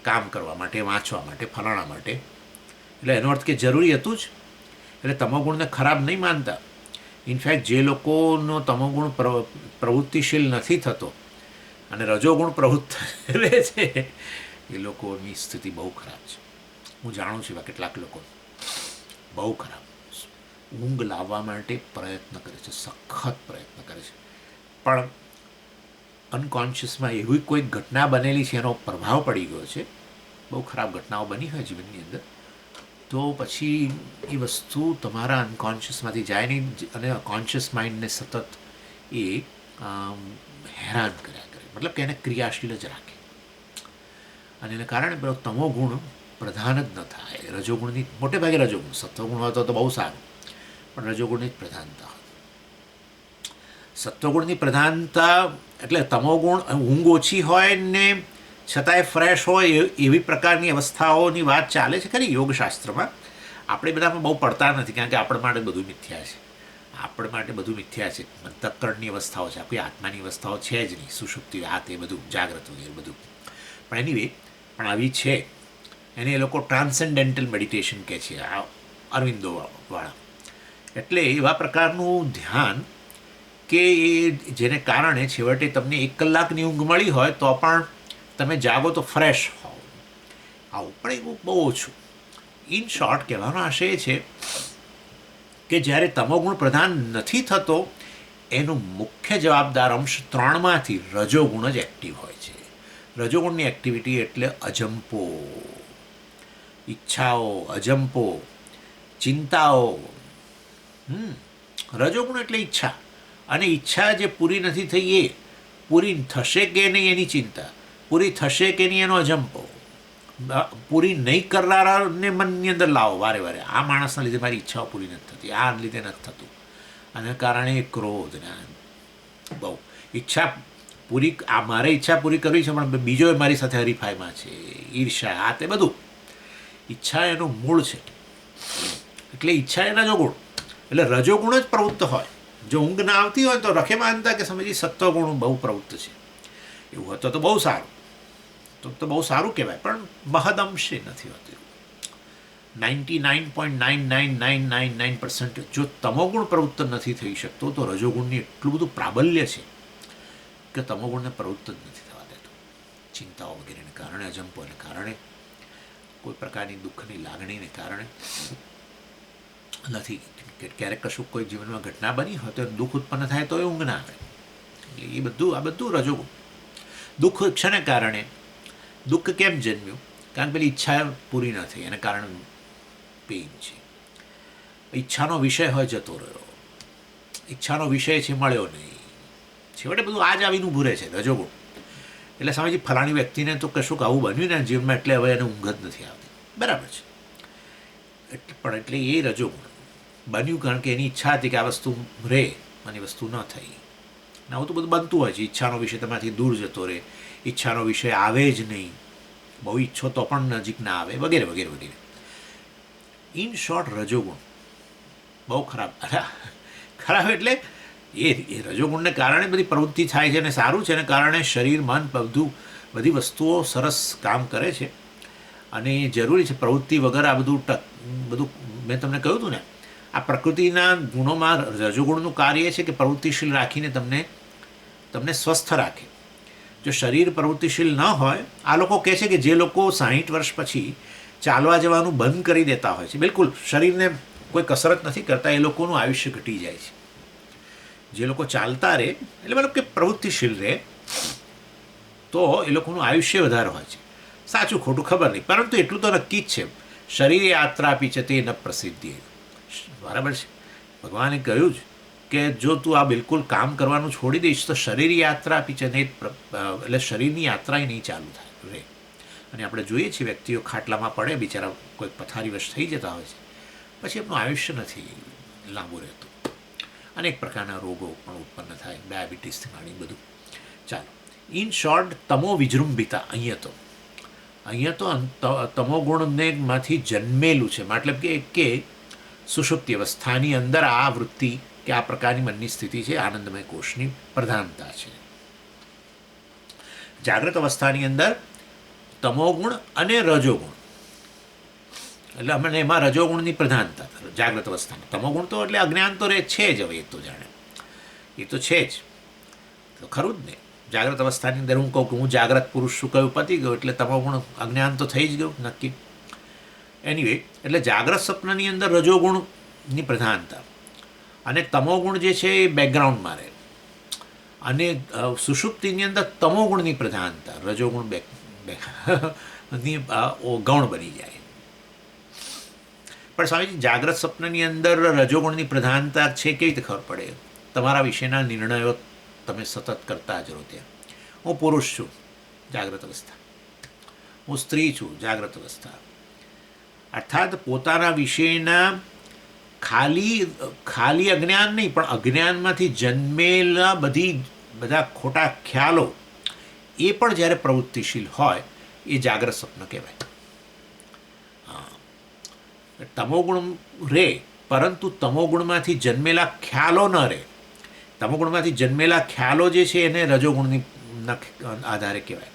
કામ કરવા માટે, વાંચવા માટે, ફલાણા માટે. એટલે એનો અર્થ કે જરૂરી હતું જ. એટલે તમોગુણને ખરાબ નહીં માનતા. ઇનફેક્ટ જે લોકોનો તમોગુણ પ્રવૃત્તિશીલ નથી થતો અને રજોગુણ પ્રવૃત્ત રહે છે એ લોકોની સ્થિતિ બહુ ખરાબ છે. હું જાણું છું એવા કેટલાક લોકો બહુ ખરાબ ઊંઘ લાવવા માટે પ્રયત્ન કરે છે, સખત પ્રયત્ન કરે છે, પણ અનકોન્શિયસમાં એવી કોઈ ઘટના બનેલી છે, એનો પ્રભાવ પડી ગયો છે, બહુ ખરાબ ઘટનાઓ બની હોય જીવનની અંદર, તો પછી એ વસ્તુ તમારા અનકોન્શિયસમાંથી જાય નહીં અને કોન્શિયસ માઇન્ડને સતત એ હેરાન કર્યા કરે, મતલબ કે એને ક્રિયાશીલ જ રાખે. અને એને કારણે પેલો તમો ગુણ પ્રધાન જ ન થાય. રજોગુણની મોટે ભાગે રજોગુણ, સત્વગુણ હોય તો બહુ સારું, પણ રજોગુણની જ પ્રધાનતા હોય. સત્વગુણની પ્રધાનતા એટલે તમોગુણ ઊંઘ ઓછી હોય ને છતાંય ફ્રેશ હોય એવી પ્રકારની અવસ્થાઓની વાત ચાલે છે ખરી યોગશાસ્ત્રમાં. આપણે બધામાં બહુ પડતા નથી, કારણ કે આપણા માટે બધું મિથ્યા છે. આપણે માટે બધું મિથ્યા છે. અંતઃકરણની અવસ્થાઓ છે, આપણી આત્માની અવસ્થાઓ છે જ નહીં. સુષુપ્તિ, આ તે બધું જાગ્રત વગેરે બધું. પણ એનીવે પણ આવી છે. એને એ લોકો ટ્રાન્સેન્ડેન્ટલ મેડિટેશન કહે છે, આ અરવિંદોવાળા. એટલે એવા પ્રકારનું ધ્યાન કે જેને કારણે છેવટે તમને 1 કલાકની ઊંઘ મળી હોય તો પણ તમે જાગો તો ફ્રેશ હોવ. આવું પણ એવું બહુ ઓછું. ઇન શોર્ટ કહેવાનો આશય એ છે કે જ્યારે તમોગુણ પ્રધાન નથી થતો એનો મુખ્ય જવાબદાર અંશ 3માંથી રજોગુણ જ એક્ટિવ હોય છે. રજોગુણની એક્ટિવિટી એટલે અજંપો, ઈચ્છાઓ, અજંપો, ચિંતાઓ. રજોગુણ એટલે ઈચ્છા, અને ઈચ્છા જે પૂરી નથી થઈ એ પૂરી થશે કે નહીં એની ચિંતા, પૂરી થશે કે નહીં એનો અજંપો, પૂરી નહીં કરનારાને મનની અંદર લાવો વારે વારે. આ માણસના લીધે મારી ઈચ્છાઓ પૂરી નથી થતી, આ લીધે નથી થતું, અને કારણે ક્રોધ ને બહુ ઈચ્છા પૂરી, આ મારે ઈચ્છા પૂરી કરવી છે પણ બીજો મારી સાથે હરીફાઈમાં છે, ઈર્ષા, આ તે બધું. ઈચ્છા એનું મૂળ છે. એટલે ઈચ્છા એ રજોગુણ, એટલે રજોગુણ જ પ્રવૃત્ત હોય. જો ઊંઘ ના આવતી હોય તો રખે માનતા કે સમજી સત્વગુણ બહુ પ્રવૃત્ત છે, એવું હતું તો બહુ સારું, તો બહુ સારું કહેવાય, પણ મહદઅંશે નથી હોતું. 99.99999% જો તમોગુણ પ્રવૃત્ત નથી થઈ શકતો તો રજોગુણની એટલું બધું પ્રાબલ્ય છે કે તમોગુણને પ્રવૃત્ત જ નથી થવા દેતો. ચિંતાઓ વગેરેને કારણે, અજંપોને કારણે, કોઈ પ્રકારની દુઃખની લાગણીને કારણે નથી. ક્યારેક કશું કોઈ જીવનમાં ઘટના બની હોય તો દુઃખ ઉત્પન્ન થાય તો એ ઊંઘ ના આવે. એટલે એ બધું, આ બધું રજોગુણ. દુઃખ શાને કારણે? દુઃખ કેમ જન્મ્યું? કારણ કે પેલી ઈચ્છા પૂરી ન થઈ, એને કારણે પેઇન છે. ઈચ્છાનો વિષય હોય જતો રહ્યો, ઈચ્છાનો વિષય છે મળ્યો નહીં, છેવટે બધું આ જ આવીને ઊભું રહે છે રજોગુણ. એટલે સમજી ફલાણી વ્યક્તિને તો કશુંક આવું બન્યું ને જીવનમાં એટલે હવે એને ઊંઘ જ નથી આવતી. બરાબર છે, પણ એટલે એ રજોગુણ બન્યું કારણ કે એની ઈચ્છા હતી કે આ વસ્તુ રહે અને વસ્તુ ન થઈ. આવું તો બધું બનતું હોય છે. ઈચ્છાનો વિષય તમારાથી દૂર જતો રહે, ઈચ્છાનો વિષય આવે જ નહીં, બહુ ઈચ્છો તો પણ નજીક ના આવે, વગેરે વગેરે વગેરે. ઇન શોર્ટ રજોગુણ બહુ ખરાબ. ખરાબ એટલે એ રજોગુણને કારણે બધી પ્રવૃત્તિ થાય છે અને સારું છે, એને કારણે શરીર, મન, બધી વસ્તુઓ સરસ કામ કરે છે અને જરૂરી છે. પ્રવૃત્તિ વગર આ બધું મેં તમને કહ્યું હતું ને, આ પ્રકૃતિના ગુણોમાં રજોગુણનું કાર્ય છે કે પ્રવૃત્તિશીલ રાખીને તમને સ્વસ્થ રાખે. જો શરીર પ્રવૃત્તિશીલ ન હોય, આ લોકો કહે છે કે જે લોકો 60 વર્ષ પછી ચાલવા જવાનું બંધ કરી દેતા હોય છે, બિલકુલ શરીરને કોઈ કસરત નથી કરતા, એ લોકોનું આયુષ્ય ઘટી જાય છે. જે લોકો ચાલતા રહે એટલે મતલબ કે પ્રવૃત્તિશીલ રહે તો એ લોકોનું આયુષ્ય વધારે હોય છે. સાચું ખોટું ખબર નહીં, પરંતુ એટલું તો નક્કી જ છે, શરીર યાત્રા આપી છે તે ન પ્રસિદ્ધિ. બરાબર છે. ભગવાને કહ્યું જ કે જો તું આ બિલકુલ કામ કરવાનું છોડી દઈશ તો શરીર યાત્રા આપી છે ને, એટલે શરીરની યાત્રા નહીં ચાલુ થાય રહે. અને આપણે જોઈએ છીએ વ્યક્તિઓ ખાટલામાં પડે, બિચારા કોઈ પથારીવશ થઈ જતા હોય છે, પછી એમનું આયુષ્ય નથી લાંબુ રહેતું. અનેક પ્રકારના રોગો પણ ઉત્પન્ન થાય, ડાયાબિટીસથી માંડી બધું. ચાલો, ઇન શોર્ટ, તમો વિજૃંભિતા અહીંયા તો તમોગુણમાંથી જન્મેલું છે, મતલબ કે સુષુપ્તિ અવસ્થાની અંદર આ વૃત્તિ કે આ પ્રકારની મનની સ્થિતિ છે, આનંદમય કોષની પ્રધાનતા છે. જાગ્રત અવસ્થાની અંદર તમોગુણ અને રજોગુણ, એટલે અમને એમાં રજોગુણની પ્રધાનતા જાગ્રત અવસ્થામાં. તમોગુણ તો એટલે અજ્ઞાન તો છે જ, હવે એ તો જાણે, એ તો છે જ, તો ખરું જ ને. જાગ્રત અવસ્થાની અંદર હું કહું કે હું જાગ્રત પુરુષ છું, કયું પતી ગયું, એટલે તમોગુણ અજ્ઞાન તો થઈ જ ગયું નક્કી. એનીવે, એટલે જાગ્રત સ્વપ્નની અંદર રજોગુણની પ્રધાનતા અને તમોગુણ જે છે એ બેકગ્રાઉન્ડમાં રહે, અને સુષુપ્તિની અંદર તમોગુણની પ્રધાનતા, રજોગુણ ગૌણ બની જાય. પણ સ્વામીજી, જાગ્રત સ્વપ્નની અંદર રજોગુણની પ્રધાનતા છે કેવી રીતે ખબર પડે? તમારા વિશેના નિર્ણયો તમે સતત કરતા જ રહો. ત્યાં હું પુરુષ છું, જાગ્રત અવસ્થા, હું સ્ત્રી છું, જાગ્રત અવસ્થા. અર્થાત પોતાના વિશેના ખાલી અજ્ઞાન નહીં, પણ અજ્ઞાનમાંથી જન્મેલા બધા ખોટા ખ્યાલો એ પણ જ્યારે પ્રવૃત્તિશીલ હોય એ જાગ્રત સ્વપ્ન કહેવાય. તમોગુણ રહે, પરંતુ તમોગુણમાંથી જન્મેલા ખ્યાલો ન રહે. તમોગુણમાંથી જન્મેલા ખ્યાલો જે છે એને રજોગુણની આધારે કહેવાય.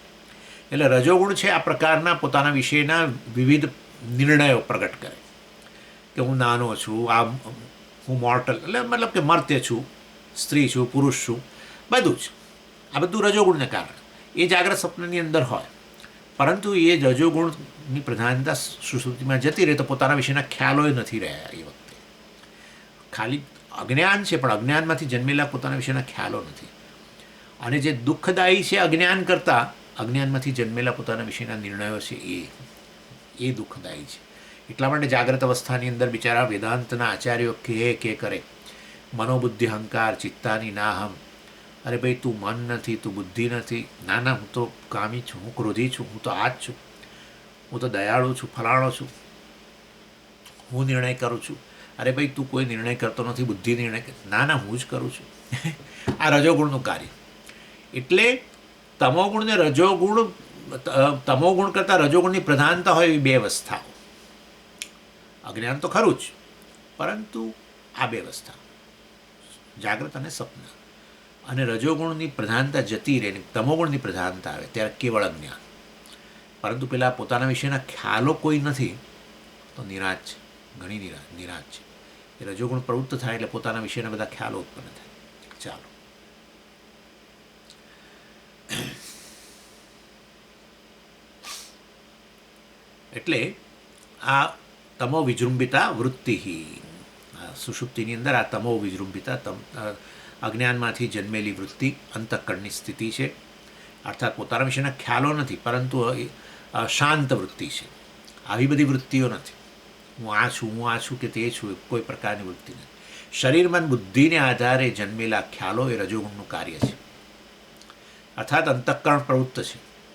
એટલે રજોગુણ છે આ પ્રકારના પોતાના વિશેના વિવિધ નિર્ણયો પ્રગટ કરે કે હું નાનો છું, હું મોર્ટલ, એટલે મતલબ કે મર્ત્ય છું, સ્ત્રી છું, પુરુષ છું, બધું જ. આ બધું રજોગુણને કારણે એ જાગ્રત સ્વપ્નની અંદર હોય, પરંતુ એ રજોગુણની પ્રધાનતા સુષુપ્તિમાં જતી રહે તો પોતાના વિશેના ખ્યાલો નથી રહ્યા. એ વખતે ખાલી અજ્ઞાન છે, પણ અજ્ઞાનમાંથી જન્મેલા પોતાના વિશેના ખ્યાલો નથી. અને જે દુઃખદાયી છે અજ્ઞાન કરતાં, અજ્ઞાનમાંથી જન્મેલા પોતાના વિશેના નિર્ણયો છે એ દુઃખદાયી છે. એટલા માટે જાગ્રત અવસ્થાની અંદર બિચારા વેદાંતના આચાર્યો કે કરે, મનોબુદ્ધિ અહંકાર ચિત્તાની નાહમ. અરે ભાઈ, તું મન નથી, તું બુદ્ધિ નથી. ના, હું તો કામી છું, હું ક્રોધી છું, હું તો આ જ છું, હું તો દયાળુ છું, ફલાણો છું, હું નિર્ણય કરું છું. અરે ભાઈ, તું કોઈ નિર્ણય કરતો નથી, બુદ્ધિ નિર્ણય કરે. ના, હું જ કરું છું. આ રજોગુણનું કાર્ય. એટલે તમોગુણ કરતાં રજોગુણની પ્રધાનતા હોય એવી બે અવસ્થાઓ. અજ્ઞાન તો ખરું જ, પરંતુ આ બે અવસ્થા, જાગ્રત અને સ્વપ્ન. અને રજોગુણની પ્રધાનતા જતી રહે, તમોગુણની પ્રધાનતા આવે ત્યારે કેવળ અજ્ઞાન. પરંતુ પેલા પોતાના વિશેના ખ્યાલો કોઈ નથી તો નિરાશ છે, ઘણી નિરાશ છે. એ રજોગુણ પ્રવૃત્ત થાય એટલે પોતાના વિશેના બધા ખ્યાલો ઉત્પન્ન થાય. ચાલો, એટલે આ તમો વિજૃંભિતા વૃત્તિ, સુષુપ્તિની અંદર આ તમો વિજૃંભિતા અજ્ઞાનમાંથી જન્મેલી વૃત્તિ અંતઃકરણની સ્થિતિ છે. અર્થાત પોતાના વિશેના ખ્યાલો નથી, પરંતુ શાંત વૃત્તિ છે. આવી બધી વૃત્તિઓ નથી, હું આ છું કે તે છું, કોઈ પ્રકારની વૃત્તિ નથી. શરીર મન બુદ્ધિને આધારે જન્મેલા ખ્યાલો એ રજોગુણનું કાર્ય છે. અર્થાત અંતઃકરણ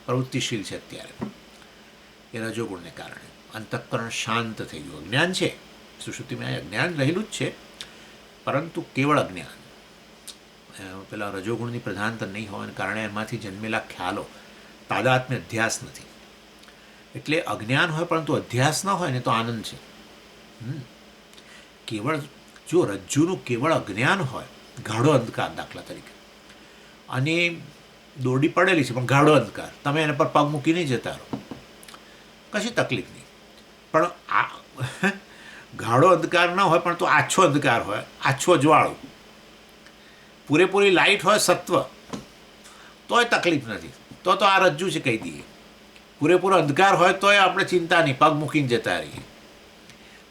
પ્રવૃત્તિશીલ છે. અત્યારે એ રજોગુણને કારણે અંતઃકરણ શાંત થઈ ગયું. અજ્ઞાન છે, સુષુપ્તિમાં અજ્ઞાન રહેલું જ છે, પરંતુ કેવળ અજ્ઞાન. પેલા રજોગુણની પ્રધાનતા નહીં હોવાને કારણે એમાંથી જન્મેલા ખ્યાલો, તાદાત્મ્ય અધ્યાસ નથી. એટલે અજ્ઞાન હોય પરંતુ અધ્યાસ ન હોય ને તો આનંદ છે. કેવળ જો રજ્જુનું કેવળ અજ્ઞાન હોય, ગાઢો અંધકાર દાખલા તરીકે, અને દોરડી પડેલી છે પણ ગાઢો અંધકાર, તમે એના પર પગ મૂકી નહીં જતા રહો, કશી તકલીફ નહીં. પણ આ ગાઢો અંધકાર ન હોય પણ તો આછો અંધકાર હોય, આછો અજવાળું, પૂરેપૂરી લાઇટ હોય સત્વ, તોય તકલીફ નથી. તો આ રજ્જુ છે કહી દઈએ. પૂરેપૂરો અંધકાર હોય તોય આપણે ચિંતા નહીં, પગ મૂકીને જતા રહીએ.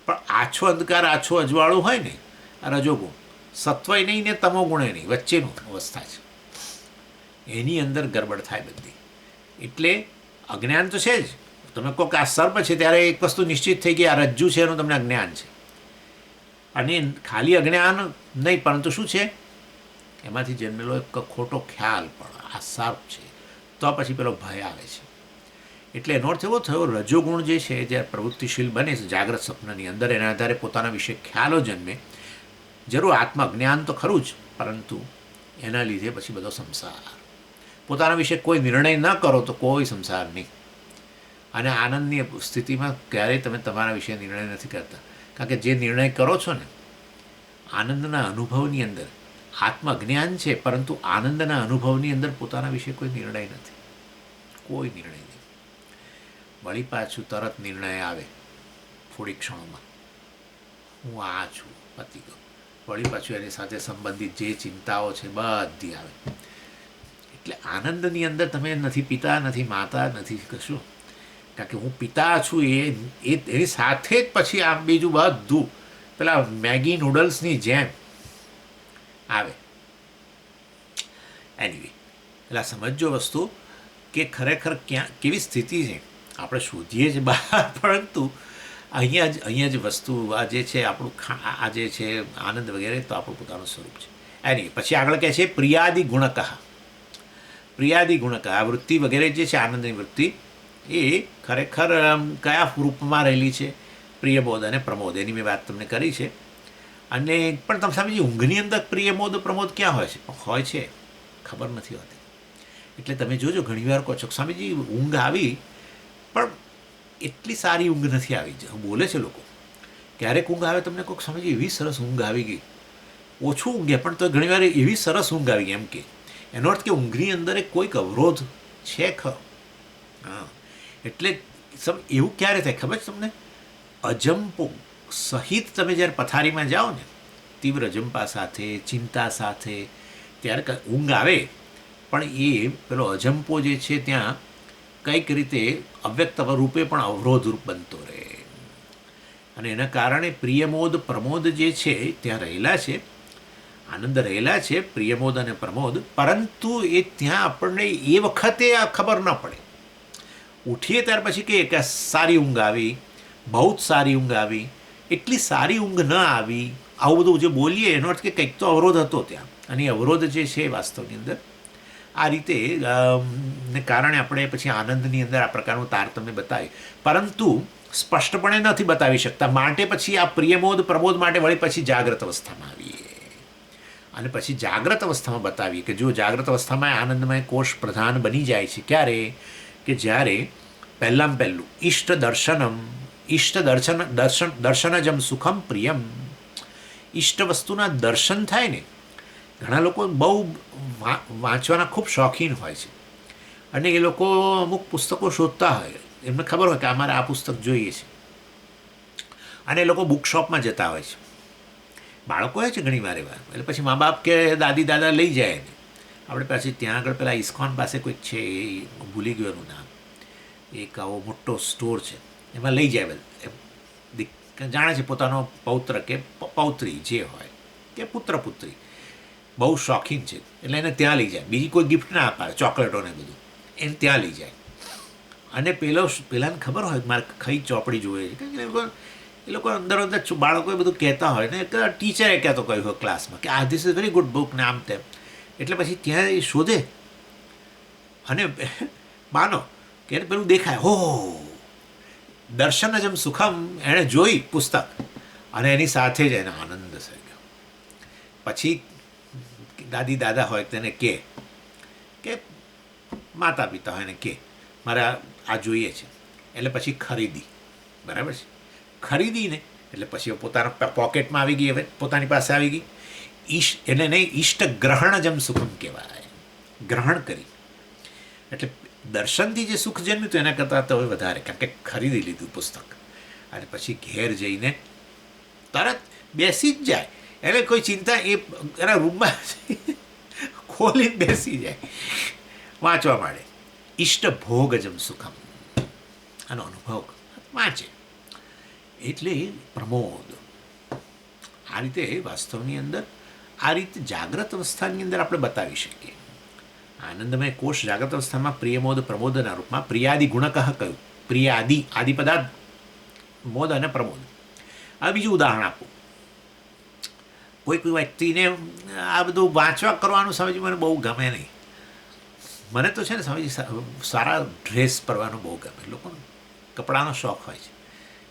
પણ આછો અંધકાર, આછો અજવાળું હોય ને, આ રજોગુણ, સત્વય નહીં ને તમોગુણે નહીં, વચ્ચેનું અવસ્થા છે. એની અંદર ગરબડ થાય બધી. એટલે અજ્ઞાન તો છે જ. તમે કહો કે આ સર્પ છે ત્યારે એક વસ્તુ નિશ્ચિત થઈ ગઈ, આ રજ્જુ છે એનું તમને અજ્ઞાન છે. અને ખાલી અજ્ઞાન નહીં, પરંતુ શું છે, એમાંથી જન્મેલો એક ખોટો ખ્યાલ પણ આ સર્પ છે. તો પછી પેલો ભય આવે છે. એટલે એનો અર્થ એવો થયો, રજોગુણ જે છે જ્યારે પ્રવૃત્તિશીલ બને છે જાગ્રત સ્વપ્નની અંદર, એના આધારે પોતાના વિશે ખ્યાલો જન્મે. જરૂર આત્મજ્ઞાન તો ખરું જ, પરંતુ એના લીધે પછી બધો સંસાર. પોતાના વિશે કોઈ નિર્ણય ન કરો તો કોઈ સંસાર નહીં. અને આનંદની સ્થિતિમાં ક્યારેય તમે તમારા વિશે નિર્ણય નથી કરતા, કારણ કે જે નિર્ણય કરો છો ને આનંદના અનુભવની અંદર, આત્મજ્ઞાન છે પરંતુ આનંદના અનુભવની અંદર પોતાના વિશે કોઈ નિર્ણય નથી, કોઈ નિર્ણય નહીં. વળી પાછું તરત નિર્ણય આવે થોડી ક્ષણોમાં, હું આ છું, પતી ગયો. વળી પાછું એની સાથે સંબંધિત જે ચિંતાઓ છે બધી આવે. એટલે આનંદની અંદર તમે નથી પિતા, નથી માતા, નથી કશું, કારણ કે હું પિતા છું એની સાથે જ પછી આમ બીજું બધું પેલા મેગી નૂડલ્સની જેમ આવે. એનીવે, એટલે સમજો વસ્તુ કે ખરેખર કેવી સ્થિતિ છે આપણે શોધીએ જ બહાર, પરંતુ અહીંયા જ વસ્તુ આ જે છે આપણું આ જે છે આનંદ વગેરે તો આપણું પોતાનું સ્વરૂપ છે. એની પછી આગળ કહે છે પ્રિયાદિ ગુણક. પ્રિયાદિ ગુણક આ વૃત્તિ વગેરે જે છે આનંદની વૃત્તિ એ ખરેખર કયા રૂપમાં રહેલી છે? પ્રિયબોધ અને પ્રમોદ, એની મેં વાત તમને કરી છે. અને પણ તમે સમજી, ઊંઘની અંદર પ્રિયમોદ પ્રમોદ ક્યાં હોય છે ખબર નથી હોતી. એટલે તમે જોજો ઘણીવાર કહો છો સ્વામીજી ઊંઘ આવી, પણ એટલી સારી ઊંઘ નથી આવી. બોલે છે લોકો, ક્યારેક ઊંઘ આવે તમને કહો સ્વામીજી એવી સરસ ઊંઘ આવી ગઈ, ઓછું ઊંઘે પણ તો ઘણીવાર એવી સરસ ઊંઘ આવી ગઈ, એમ કે એનો અર્થ કે ઊંઘની અંદર કોઈક અવરોધ છે ખરો. હા, એટલે એવું ક્યારે થાય ખબર છે તમને? અજંપો સહિત તમે જ્યારે પથારીમાં જાઓ ને, તીવ્ર અજંપા સાથે, ચિંતા સાથે, ત્યારે ઊંઘ આવે, પણ એ પેલો અજંપો જે છે ત્યાં કંઈક રીતે અવ્યક્ત રૂપે પણ અવરોધરૂપ બનતો રહે. અને એના કારણે પ્રિયમોદ પ્રમોદ જે છે ત્યાં રહેલા છે, આનંદ રહેલા છે, પ્રિયમોદ અને પ્રમોદ, પરંતુ એ ત્યાં આપણને એ વખતે આ ખબર ન પડે. ઉઠીએ ત્યાર પછી કે સારી ઊંઘ આવી, બહુ જ સારી ઊંઘ આવી, એટલી સારી ઊંઘ ન આવી, આવું બધું જે બોલીએ એનો અર્થ કે કંઈક તો અવરોધ હતો ત્યાં. અને અવરોધ જે છે વાસ્તવની અંદર આ રીતે ને કારણે આપણે પછી આનંદની અંદર આ પ્રકારનું તારતમ્ય બતાવી, પરંતુ સ્પષ્ટપણે નથી બતાવી શકતા. માટે પછી આ પ્રિયમોદ પ્રમોદ માટે વળી પછી જાગ્રત અવસ્થામાં આવીએ અને પછી જાગ્રત અવસ્થામાં બતાવીએ કે જો જાગ્રત અવસ્થામાં આનંદમય કોષ પ્રધાન બની જાય છે. ક્યારે? કે જ્યારે પહેલાં પહેલું ઈષ્ટ દર્શનજમ સુખમ પ્રિયમ, ઈષ્ટ વસ્તુના દર્શન થાય ને. ઘણા લોકો બહુ વાંચવાના ખૂબ શોખીન હોય છે અને એ લોકો અમુક પુસ્તકો શોધતા હોય, એમને ખબર હોય કે અમારે આ પુસ્તક જોઈએ છે, અને એ લોકો બુક શોપમાં જતા હોય છે. બાળકો હોય છે ઘણી વાર એવા, એટલે પછી મા બાપ કે દાદી દાદા લઈ જાય ને. આપણે પછી ત્યાં આગળ પેલા ઇસ્કોન પાસે કોઈક છે, એ ભૂલી ગયો એનું નામ, એક આવો મોટો સ્ટોર છે, એમાં લઈ જાય. જાણે છે પોતાનો પૌત્ર કે પૌત્રી જે હોય કે પુત્ર પુત્રી બહુ શોખીન છે, એટલે એને ત્યાં લઈ જાય. બીજી કોઈ ગિફ્ટ ના અપાવે, ચોકલેટો ને બધું, એને ત્યાં લઈ જાય. અને પેલાને ખબર હોય મારે કઈ ચોપડી જોઈએ છે, કારણ કે એ લોકો અંદર બાળકો બધું કહેતા હોય ને, ટીચરે કહેતો કહ્યું હોય ક્લાસમાં કે આ this is very good book ને આમ તેમ. એટલે પછી ત્યાં એ શોધે અને માનો કે પેલું દેખાય, હો દર્શન જેમ સુખમ, એણે જોઈ પુસ્તક અને એની સાથે જ એને આનંદ થઈ ગયો. પછી દાદી દાદા હોય તેને કે માતા પિતા હોય એને કે મારે આ જોઈએ છે, એટલે પછી ખરીદી. બરાબર છે, ખરીદીને એટલે પછી પોતાના પોકેટમાં આવી ગઈ, હવે પોતાની પાસે આવી ગઈ. એટલે નહીં, ઈષ્ટ ગ્રહણ જેમ સુખમ કહેવાય, ગ્રહણ કરી. એટલે દર્શનથી જે સુખ જન્મ્યું હતું એના કરતાં તો હવે વધારે, કારણ કે ખરીદી લીધું પુસ્તક અને પછી ઘેર જઈને તરત બેસી જ જાય. એટલે કોઈ ચિંતા, એ એના રૂમમાં ખોલીને બેસી જાય, વાંચવા માંડે. ઈષ્ટ ભોગ જમ સુખમ, આનો અનુભવ વાંચે. એટલે પ્રમોદ. આ રીતે વાસ્તવની અંદર આ રીતે જાગ્રત અવસ્થાની અંદર આપણે બતાવી શકીએ. આનંદમય કોષ જાગ્રત અવસ્થામાં પ્રિયમોદ પ્રમોદના રૂપમાં પ્રિયાદિ ગુણક કહ્યું. પ્રિયાદિ આદિપદાર્થ મોદ અને પ્રમોદ. આ બીજું ઉદાહરણ આપું. કોઈક વ્યક્તિને આ બધું વાંચવા કરવાનું સમજ મને બહુ ગમે નહીં. મને તો છે ને સ્વામીજી સારા ડ્રેસ પહેરવાનો બહુ ગમે. લોકોને કપડાનો શોખ હોય છે.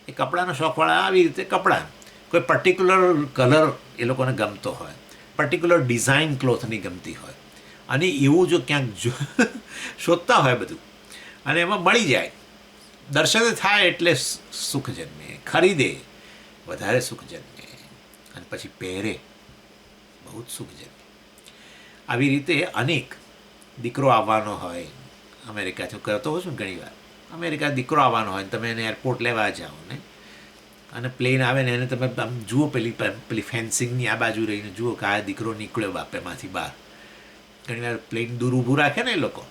એ કપડાનો શોખવાળા આવી રીતે કપડાં કોઈ પર્ટિક્યુલર કલર એ લોકોને ગમતો હોય, પર્ટિક્યુલર ડિઝાઇન ક્લોથની ગમતી હોય, અને એવું જો ક્યાંક શોધતા હોય બધું અને એમાં મળી જાય, દર્શન થાય એટલે સુખ જન્મે, ખરીદે વધારે સુખ જન્મે, અને પછી પહેરે બહુ જ સુખ જન્મે. આવી રીતે અનેક દીકરો આવવાનો હોય, અમેરિકાથી હું કરતો હોઉં છું ઘણી વાર, અમેરિકા દીકરો આવવાનો હોય, તમે એને એરપોર્ટ લેવા જાઓ ને, અને પ્લેન આવે ને એને તમે આમ જુઓ, પેલી ફેન્સિંગની આ બાજુ રહીને જુઓ કે આ દીકરો નીકળ્યો બાપેમાંથી બહાર. ઘણી વાર પ્લેન દૂર ઊભું રાખે ને એ લોકો,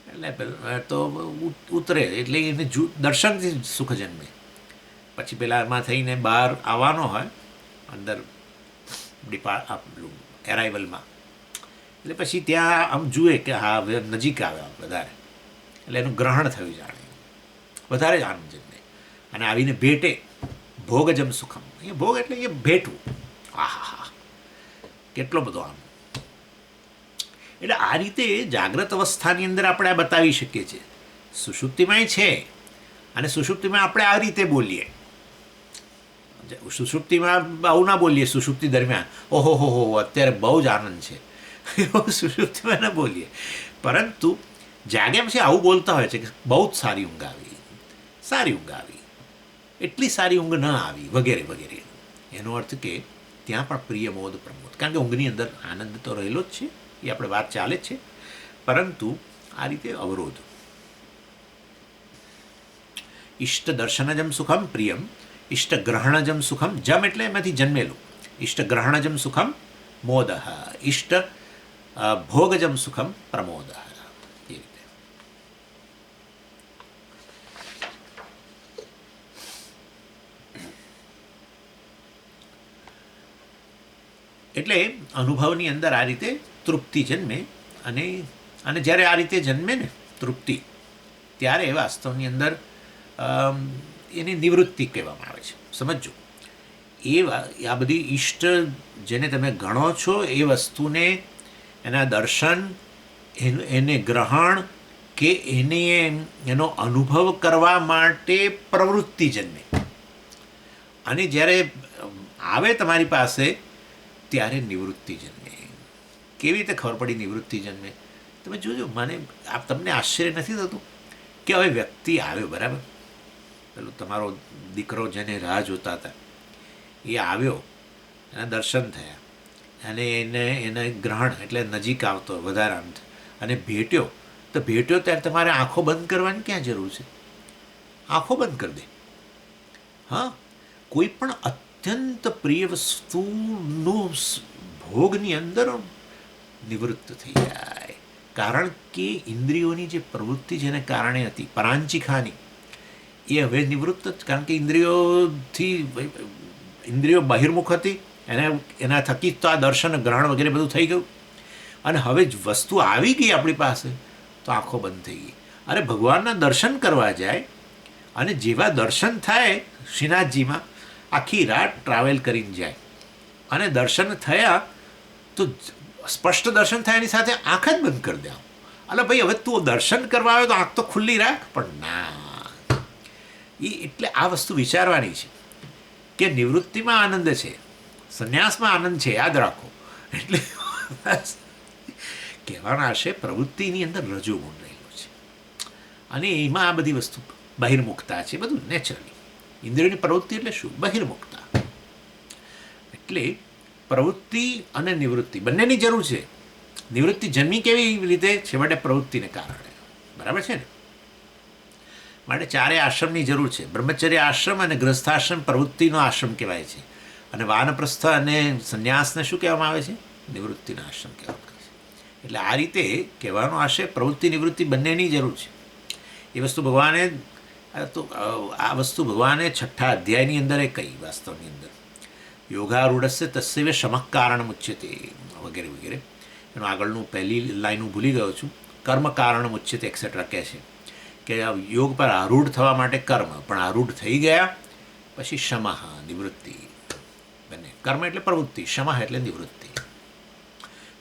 એટલે તો ઉતરે એટલે એને દર્શનથી સુખ જન્મે. પછી પેલા એમાં થઈને બહાર આવવાનો હોય અંદર એરાઇવલમાં, એટલે પછી ત્યાં આમ જુએ કે હા હવે નજીક આવ્યા વધારે, એટલે એનું ગ્રહણ થયું જાણે, વધારે જ આનંદ જન્મે. અને આવીને ભેટે ભોગજમ સુખમ, એ ભોગ એટલે એ ભેટવું, હા હા હા, કેટલો બધો આનંદ. એટલે આ રીતે જાગ્રત અવસ્થાની અંદર આપણે આ બતાવી શકીએ છીએ. સુષુપ્તિમાંય છે, અને સુષુપ્તિમાં આપણે આ રીતે બોલીએ. સુષુપ્તિમાં આવું ના બોલીએ સુષુપ્તિ દરમિયાન, ઓહો હો હો અત્યારે બહુ જ આનંદ છે, એવું સુષુપ્તિમાં ના બોલીએ. પરંતુ જાગ્યા પછી આવું બોલતા હોય છે કે બહુ જ સારી ઊંઘ આવી, સારી ઊંઘ આવી, એટલી સારી ઊંઘ ન આવી, વગેરે વગેરે. એનો અર્થ કે ત્યાં પણ પ્રિય મોદ પ્રમોદ, કારણ કે ઊંઘની અંદર આનંદ તો રહેલો જ છે, એ આપણે વાત ચાલે જ છે, પરંતુ આ રીતે અવરોધ. ઇષ્ટ દર્શનજમ સુખમ પ્રિયમ, ઇષ્ટ ગ્રહણજમ સુખમ, જમ એટલે એમાંથી જન્મેલું, ઇષ્ટ ગ્રહણજમ સુખમ મોદ, ઇષ્ટ ભોગજમ સુખમ પ્રમોદ. એ રીતે એટલે અનુભવની અંદર આ રીતે તૃપ્તિ જન્મે. અને જ્યારે આ રીતે જન્મે ને તૃપ્તિ, ત્યારે વાસ્તવની અંદર એની નિવૃત્તિ કહેવામાં આવે છે. સમજો, આ બધી ઈષ્ટ જેને તમે ગણો છો એ વસ્તુને, એના દર્શન, એને ગ્રહણ કે એનો અનુભવ કરવા માટે પ્રવૃત્તિ જન્મે. અને જ્યારે આવે તમારી પાસે ત્યારે નિવૃત્તિ જન્મે. કેવી રીતે ખબર પડી નિવૃત્તિ જન્મે? તમે જોજો, મને તમને આશ્ચર્ય નથી થતું કે હવે વ્યક્તિ આવ્યો, બરાબર, પેલો તમારો દીકરો જેને રાહ જોતા હતા એ આવ્યો, એના દર્શન થયા, અને એને ગ્રહણ એટલે નજીક આવતો વધારે આનંદ, અને ભેટ્યો, તો ભેટ્યો ત્યારે તમારે આંખો બંધ કરવાની ક્યાં જરૂર છે? આંખો બંધ કરી દે. હા, કોઈ પણ અત્યંત પ્રિય વસ્તુનું ભોગની અંદર નિવૃત્ત થઈ જાય, કારણ કે ઇન્દ્રિયોની જે પ્રવૃત્તિ જેને કારણે હતી પરાંચિખાની, એ હવે નિવૃત્ત જ, કારણ કે ઇન્દ્રિયો બહિર્મુખ હતી, એના થકી તો આ દર્શન ગ્રહણ વગેરે બધું થઈ ગયું, અને હવે જ વસ્તુ આવી ગઈ આપણી પાસે તો આંખો બંધ થઈ ગઈ. અરે ભગવાનના દર્શન કરવા જાય, અને જેવા દર્શન થાય શ્રીનાથજીમાં, આખી રાત ટ્રાવેલ કરીને જાય, અને દર્શન થયા તો સ્પષ્ટ દર્શન થયા, એની સાથે આંખ જ બંધ કરી દે. અલે ભાઈ, હવે તું દર્શન કરવા આવ્યો તો આંખ તો ખુલ્લી રાખ. પણ ના, એટલે આ વસ્તુ વિચારવાની છે કે નિવૃત્તિમાં આનંદ છે, સંન્યાસમાં આનંદ છે, યાદ રાખો. એટલે કહેવાનો આશય પ્રવૃત્તિની અંદર રજોગુણ રહેલો છે, અને એમાં આ બધી વસ્તુ બહિર્મુખતા છે, બધું નેચરલી. ઇન્દ્રિયોની પ્રવૃત્તિ એટલે શું? બહિર્મુખતા. એટલે પ્રવૃત્તિ અને નિવૃત્તિ બંનેની જરૂર છે. નિવૃત્તિ જન્મી કેવી રીતે? છેવટે પ્રવૃત્તિને કારણે, બરાબર છે ને? માટે ચારે આશ્રમની જરૂર છે. બ્રહ્મચર્ય આશ્રમ અને ગ્રસ્થાશ્રમ પ્રવૃત્તિનો આશ્રમ કહેવાય છે, અને વાનપ્રસ્થ અને સંન્યાસને શું કહેવામાં આવે છે? નિવૃત્તિનો આશ્રમ કહેવામાં આવે છે. એટલે આ રીતે કહેવાનો આશય પ્રવૃત્તિ નિવૃત્તિ બંનેની જરૂર છે. એ વસ્તુ ભગવાને છઠ્ઠા અધ્યાયની અંદર એ કહી, વાસ્તવની અંદર યોગારૂઢસ્ય તસ્યૈવ શમઃ કારણમ ઉચ્યતે, વગેરે વગેરે. એનું આગળનું પહેલી લાઈન હું ભૂલી ગયો છું. કર્મ કારણમ ઉચ્યતે એક્સેટ્રા કહે છે કે યોગ પર આરૂઢ થવા માટે કર્મ, પણ આરૂઢ થઈ ગયા પછી શમઃ, નિવૃત્તિ. બંને, કર્મ એટલે પ્રવૃત્તિ, શમઃ એટલે નિવૃત્તિ,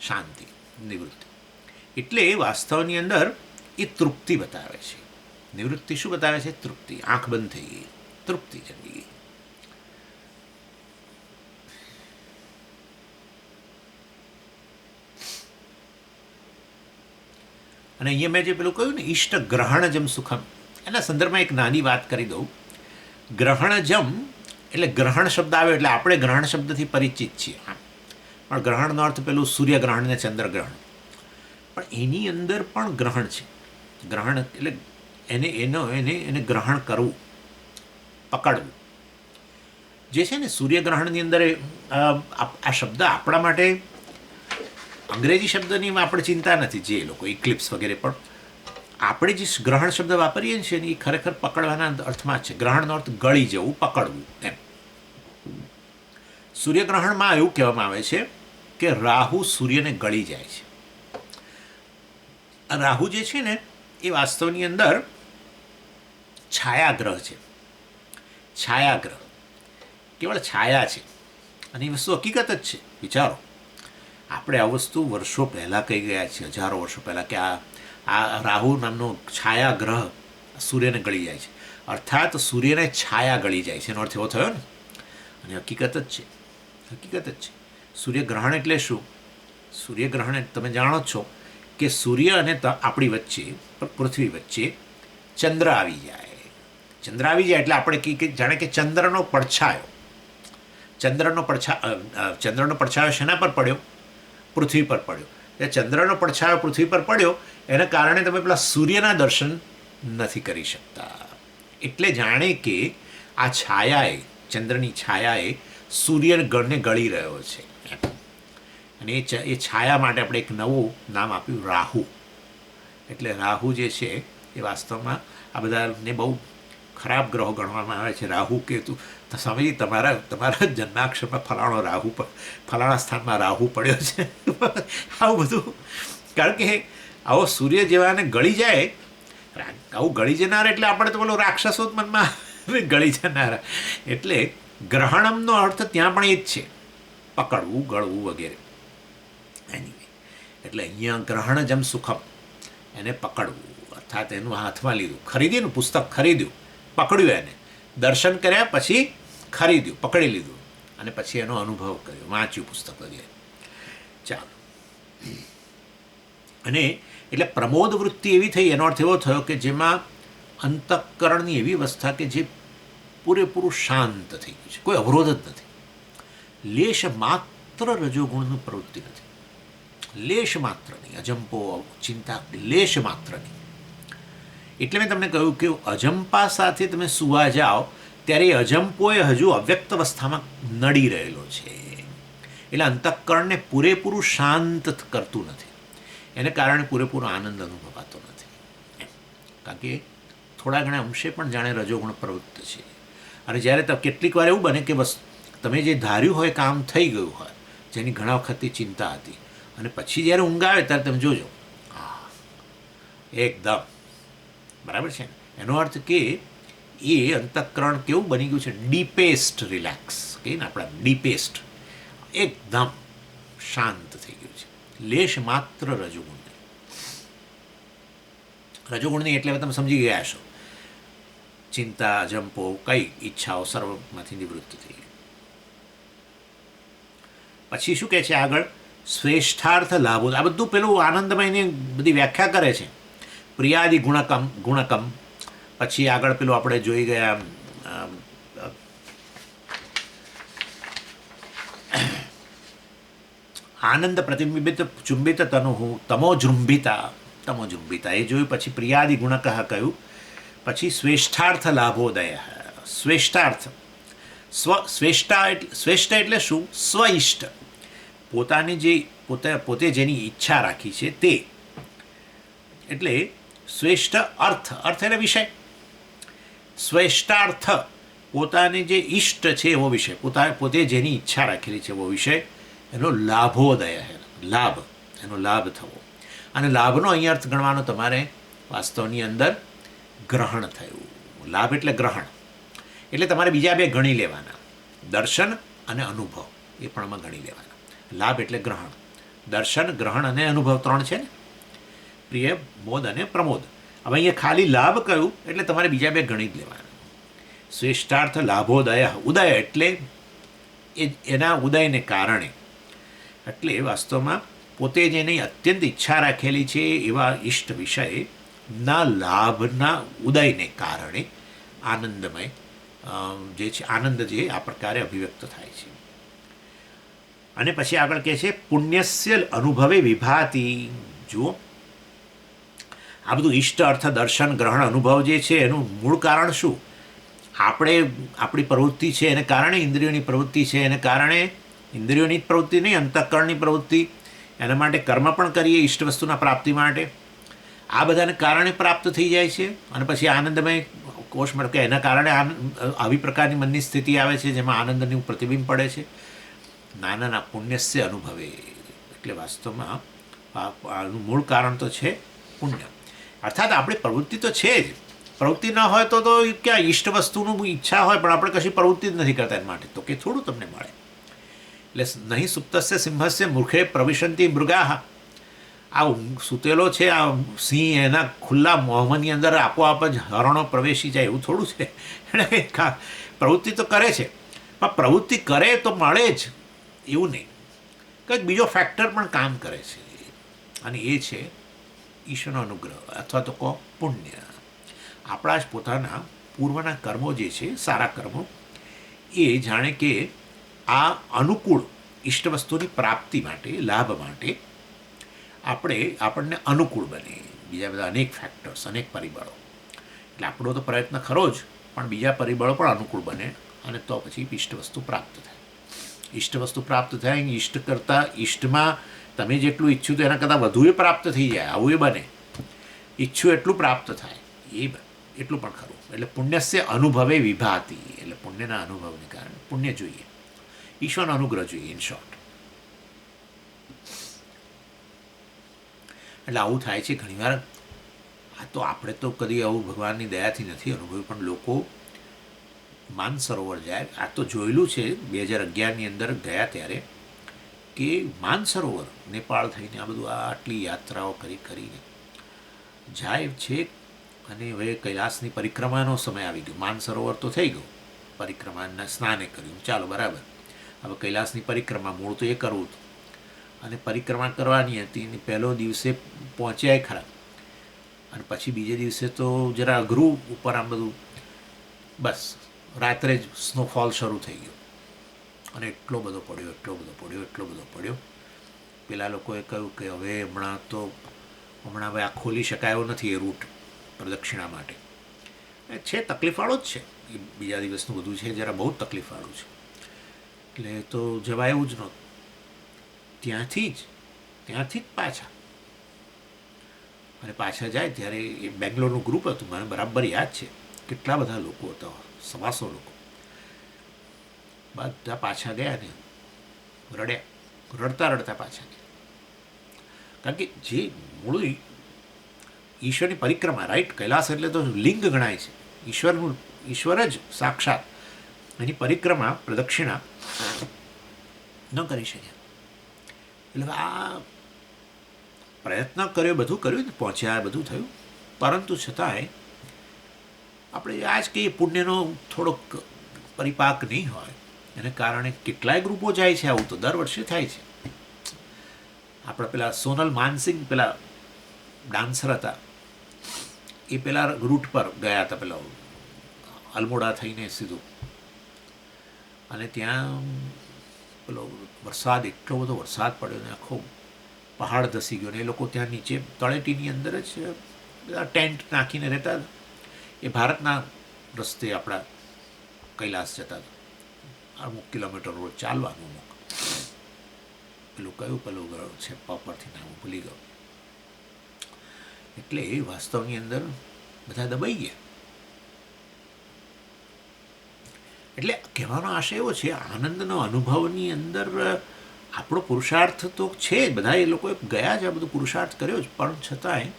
શાંતિ, નિવૃત્તિ. એટલે વાસ્તવની અંદર એ તૃપ્તિ બતાવે છે. નિવૃત્તિ શું બતાવે છે? તૃપ્તિ. આંખ બંધ થઈ ગઈ, તૃપ્તિ જમી ગઈ. અને અહીંયા મેં જે પેલું કહ્યું ને, ઈષ્ટ ગ્રહણજમ સુખમ, એના સંદર્ભમાં એક નાની વાત કરી દઉં. ગ્રહણજમ એટલે ગ્રહણ શબ્દ આવે એટલે આપણે ગ્રહણ શબ્દથી પરિચિત છીએ, પણ ગ્રહણનો અર્થ પેલું સૂર્યગ્રહણ ને ચંદ્રગ્રહણ, પણ એની અંદર પણ ગ્રહણ છે. ગ્રહણ એટલે એને ગ્રહણ કરવું, પકડવું જે છે ને. સૂર્યગ્રહણની અંદર આ શબ્દ આપણા માટે અંગ્રેજી શબ્દની આપણે ચિંતા નથી, જે લોકો ઇક્લિપ્સ વગેરે, પણ આપણે જે ગ્રહણ શબ્દ વાપરીએ છીએ ને એ ખરેખર પકડવાના અર્થમાં છે. ગ્રહણનો અર્થ ગળી જવું, પકડવું એમ. સૂર્યગ્રહણમાં એવું કહેવામાં આવે છે કે રાહુ સૂર્યને ગળી જાય છે. રાહુ જે છે ને એ વાસ્તવની અંદર છાયાગ્રહ છે. છાયાગ્રહ કેવળ છાયા છે, અને એ વસ્તુ હકીકત જ છે. વિચારો, આપણે આ વસ્તુ વર્ષો પહેલાં કહી ગયા છીએ, હજારો વર્ષો પહેલાં, કે આ રાહુ નામનો છાયાગ્રહ સૂર્યને ગળી જાય છે, અર્થાત સૂર્યને છાયા ગળી જાય છે, એનો અર્થ એવો થયો ને. અને હકીકત જ છે, હકીકત જ છે. સૂર્યગ્રહણ એટલે શું? સૂર્યગ્રહણ તમે જાણો જ છો કે સૂર્ય અને આપણી વચ્ચે, પૃથ્વી વચ્ચે ચંદ્ર આવી જાય. ચંદ્ર આવી જાય એટલે આપણે કહીએ જાણે કે ચંદ્રનો પડછાયો. ચંદ્રનો પડછાયો શેના પર પડ્યો? પૃથ્વી પર પડ્યો. એટલે ચંદ્રનો પડછાયો પૃથ્વી પર પડ્યો, એના કારણે તમે પેલા સૂર્યના દર્શન નથી કરી શકતા. એટલે જાણે કે આ છાયાએ, ચંદ્રની છાયાએ સૂર્યગણને ગળી રહ્યો છે. અને એ છાયા માટે આપણે એક નવું નામ આપ્યું, રાહુ. એટલે રાહુ જે છે એ વાસ્તવમાં આ બધાને બહુ ખરાબ ગ્રહો ગણવામાં આવે છે. રાહુ કેતુ, સ્વામીજી તમારા જન્માક્ષરમાં ફલાણા સ્થાનમાં રાહુ પડ્યો છે. આવું બધું, કારણ કે આવો સૂર્ય જેવાને ગળી જાય, આવું ગળી જનાર એટલે આપણે તો બોલો રાક્ષસો જ મનમાં ગળી જનારા. એટલે ગ્રહણમનો અર્થ ત્યાં પણ એ જ છે, પકડવું, ગળવું વગેરે. એટલે અહીંયા ગ્રહણજમ સુખમ, એને પકડવું, અર્થાત એનું હાથમાં લીધું, ખરીદ્યું, પુસ્તક ખરીદ્યું, પકડ્યું, એને દર્શન કર્યા, પછી ખરીદ્યું, પકડી લીધું, અને પછી એનો અનુભવ કર્યો, વાંચ્યું પુસ્તક વગેરે. ચાલો. અને એટલે પ્રમોદ વૃત્તિ એવી થઈ, એનો અર્થ એવો થયો કે જેમાં અંતઃકરણની એવી અવસ્થા કે જે પૂરેપૂરું શાંત થઈ ગયું છે, કોઈ અવરોધ જ નથી. લેશ માત્ર રજોગુણની પ્રવૃત્તિ નથી, લેશ માત્ર નહીં. અજંપો, ચિંતા, લેશ માત્ર નહીં. એટલે મેં તમને કહ્યું કે અજંપા સાથે તમે સુવા જાઓ ત્યારે એ અજંપોએ હજુ અવ્યક્ત અવસ્થામાં નડી રહેલો છે. એટલે અંતઃકરણને પૂરેપૂરું શાંત કરતું નથી, એને કારણે પૂરેપૂરો આનંદ અનુભવાતો નથી. કારણ કે થોડા ઘણા અંશે પણ જાણે રજોગુણ પ્રવૃત્ત છે. અને જ્યારે કેટલીક વાર એવું બને કે બસ તમે જે ધાર્યું હોય કામ થઈ ગયું હોય, જેની ઘણા વખતથી ચિંતા હતી, અને પછી જ્યારે ઊંઘ આવે ત્યારે તમે જોજો, એકદમ બરાબર છે ને. એનો અર્થ કે એ અંતઃકરણ કેવું બની ગયું છે? ડીપેસ્ટ રિલેક્સ કહીએ ને આપણા, ડીપેસ્ટ, એકદમ શાંત થઈ ગયું છે. લેશ માત્ર રજોગુણ નહીં. રજોગુણની એટલે તમે સમજી ગયા છો, ચિંતા, જંપો, કઈ ઈચ્છાઓ સર્વમાંથી નિવૃત્ત થઈ ગઈ. પછી શું કહે છે આગળ? શ્રેષ્ઠાર્થ લાભો. આ બધું પેલું આનંદમયની બધી વ્યાખ્યા કરે છે. પ્રિયાદિ ગુણકમ. પછી આગળ પેલું આપણે જોઈ ગયા આનંદ પ્રતિબિંબિત ચુંબિત તનુ તમોજૃંભિતા, એ જોયું. પછી પ્રિયાદિ ગુણક કહ્યું. પછી શ્રેષ્ઠાર્થ લાભોદય. શ્રેષ્ઠાર્થ, શ્રેષ્ઠ એટલે શું? સ્વઈષ્ટ, પોતાની જે પોતે જેની ઈચ્છા રાખી છે તે. એટલે શ્રેષ્ઠ અર્થ, અર્થ એટલે વિષય. શ્રેષ્ઠાર્થ, પોતાની જે ઈષ્ટ છે એવો વિષય, પોતે જેની ઈચ્છા રાખેલી છે એવો વિષય, એનો લાભોદય, લાભ, એનો લાભ થવો. અને લાભનો અહીં અર્થ ગણવાનો તમારે વાસ્તવની અંદર ગ્રહણ થયું. લાભ એટલે ગ્રહણ, એટલે તમારે બીજા બે ગણી લેવાના, દર્શન અને અનુભવ, એ પણ આમાં ગણી લેવાના. લાભ એટલે ગ્રહણ, દર્શન, ગ્રહણ અને અનુભવ 3 છે ને. પ્રિય, મોદ અને પ્રમોદ. હવે અહીંયા ખાલી લાભ કહ્યું એટલે તમારે બીજા બે ગણી જ લેવાના. શ્રેષ્ઠાર્થ લાભોદય, ઉદય એટલે એના ઉદયને કારણે, એટલે વાસ્તવમાં પોતે જેની અત્યંત ઈચ્છા રાખેલી છે એવા ઈષ્ટ વિષયના લાભના ઉદયને કારણે આનંદમય જે છે, આનંદ જે આ પ્રકારે અભિવ્યક્ત થાય છે. અને પછી આગળ કહે છે પુણ્યસ્ય અનુભવે વિભાતી. જુઓ, આ બધું ઈષ્ટ અર્થ દર્શન ગ્રહણ અનુભવ જે છે એનું મૂળ કારણ શું? આપણી પ્રવૃત્તિ છે એને કારણે, ઇન્દ્રિયોની પ્રવૃત્તિ છે એને કારણે, ઇન્દ્રિયોની જ પ્રવૃત્તિ નહીં, અંતઃકરણની પ્રવૃત્તિ, એના માટે કર્મ પણ કરીએ ઈષ્ટ વસ્તુના પ્રાપ્તિ માટે. આ બધાને કારણે પ્રાપ્ત થઈ જાય છે. અને પછી આનંદમય કોષ મળે કે એના કારણે આવી પ્રકારની મનની સ્થિતિ આવે છે જેમાં આનંદનું પ્રતિબિંબ પડે છે. નાના પુણ્યસ્ય અનુભવે, એટલે વાસ્તવમાં આનું મૂળ કારણ તો છે પુણ્ય. અર્થાત આપણી પ્રવૃત્તિ તો છે જ. પ્રવૃત્તિ ન હોય તો ક્યાં ઈષ્ટ વસ્તુનું ઈચ્છા હોય પણ આપણે કશી પ્રવૃત્તિ જ નથી કરતા એના માટે, તો કે થોડું તમને મળે. એટલે નહીં સુપ્તસ્ય સિંહસ્ય મૂર્ખે પ્રવિશંતિ મૃગાહ. આ સૂતેલો છે આ સિંહ, એના ખુલ્લા મોહની અંદર આપોઆપ જ હરણો પ્રવેશી જાય એવું થોડું છે. એટલે પ્રવૃત્તિ તો કરે છે, પણ પ્રવૃત્તિ કરે તો મળે જ એવું નહીં, કંઈક બીજો ફેક્ટર પણ કામ કરે છે, અને એ છે ઈશ્વરનો અનુગ્રહ અથવા તો કહો પુણ્ય. આપણા જ પોતાના પૂર્વના કર્મો જે છે, સારા કર્મો, એ જાણે કે આ અનુકૂળ ઈષ્ટ વસ્તુની પ્રાપ્તિ માટે, લાભ માટે આપણને અનુકૂળ બને. બીજા બધા અનેક ફેક્ટર્સ, અનેક પરિબળો. એટલે આપણો તો પ્રયત્ન ખરો જ, પણ બીજા પરિબળો પણ અનુકૂળ બને અને તો પછી ઈષ્ટ વસ્તુ પ્રાપ્ત થાય. ઈષ્ટ વસ્તુ પ્રાપ્ત થાય, ઈષ્ટ કરતાં ઈષ્ટમાં તમે જેટલું ઈચ્છ્યું તો એના કરતાં વધુ એ પ્રાપ્ત થઈ જાય, આવું એ બને. ઈચ્છ્યું એટલું પ્રાપ્ત થાય, એ એટલું પણ ખરું. એટલે પુણ્યસ્ય અનુભવે વિભાતી, એટલે પુણ્યના અનુભવને કારણે પુણ્ય જોઈએ, ઈશ્વરનો અનુગ્રહ જોઈએ, ઇન શોર્ટ. એટલે આવું થાય છે ઘણીવાર. આ તો આપણે તો કદી આવું ભગવાનની દયાથી નથી અનુભવ્યું, પણ લોકો માનસરોવર જાય. આ તો જોયેલું છે 2011ની અંદર ગયા ત્યારે, કે માનસરોવર નેપાળ થઈને આ બધું આટલી યાત્રાઓ કરીને જાય છે. અને હવે કૈલાસની પરિક્રમાનો સમય આવી ગયો. માનસરોવર તો થઈ ગયું, પરિક્રમાના સ્નાને કર્યું, ચાલો બરાબર. હવે કૈલાસની પરિક્રમા મૂળ તો એ કરવું હતું, અને પરિક્રમા કરવાની હતી. અને પહેલો દિવસે પહોંચ્યા ખરા, અને પછી બીજે દિવસે તો જરા અઘરું ઉપર આમ બધું, બસ રાત્રે જ સ્નોફોલ શરૂ થઈ ગયો, અને એટલો બધો પડ્યો. પેલા લોકોએ કહ્યું કે હવે હમણાં હવે આ ખોલી શકાયો નથી એ રૂટ પ્રદક્ષિણા માટે. છે તકલીફવાળો જ છે, એ બીજા દિવસનું બધું છે જરા બહુ જ તકલીફવાળું છે. એટલે તો જવાય એવું જ નહોતું. ત્યાંથી જ પાછા, અને પાછા જાય ત્યારે એ બેંગ્લોરનું ગ્રુપ હતું, મને બરાબર યાદ છે. કેટલા બધા લોકો હતા, 125 લોકો. બધા પાછા ગયા ને રડતા પાછા ગયા. કારણ કે જે મૂળ ઈશ્વરની પરિક્રમા, રાઈટ, કૈલાસ એટલે તો લિંગ ગણાય છે, ઈશ્વર જ સાક્ષાત. એની પરિક્રમા પ્રદક્ષિણા ન કરી શક્યા. એટલે આ પ્રયત્ન કર્યો, બધું કર્યું, પહોંચ્યા, બધું થયું, પરંતુ છતાંય આપણે આ જ કહીએ પુણ્યનો થોડોક પરિપાક નહીં હોય, એને કારણે કેટલાય ગ્રુપો જાય છે. આવું તો દર વર્ષે થાય છે. આપણે પેલા સોનલ માનસિંગ પેલા ડાન્સર હતા, એ પેલા રૂટ પર ગયા હતા, પેલા અલ્મોડા થઈને સીધું, અને ત્યાં પેલો એટલો બધો વરસાદ પડ્યો ને આખો પહાડ ધસી ગયો ને એ લોકો ત્યાં નીચે તળેટીની અંદર જ બધા ટેન્ટ નાખીને રહેતા હતા. એ ભારતના રસ્તે આપણા કૈલાસ જતા હતા, અમુક કિલોમીટર રોજ ચાલવાનું. અમુક પેલું છે પરથી નામ ભૂલી ગયો. એટલે વાસ્તવની અંદર બધા દબાઈ ગયા. એટલે કહેવાનો આશય એવો છે, આનંદનો અનુભવની અંદર આપણો પુરુષાર્થ તો છે, બધા એ લોકોએ ગયા જ આ બધું પુરુષાર્થ કર્યો જ, પણ છતાંય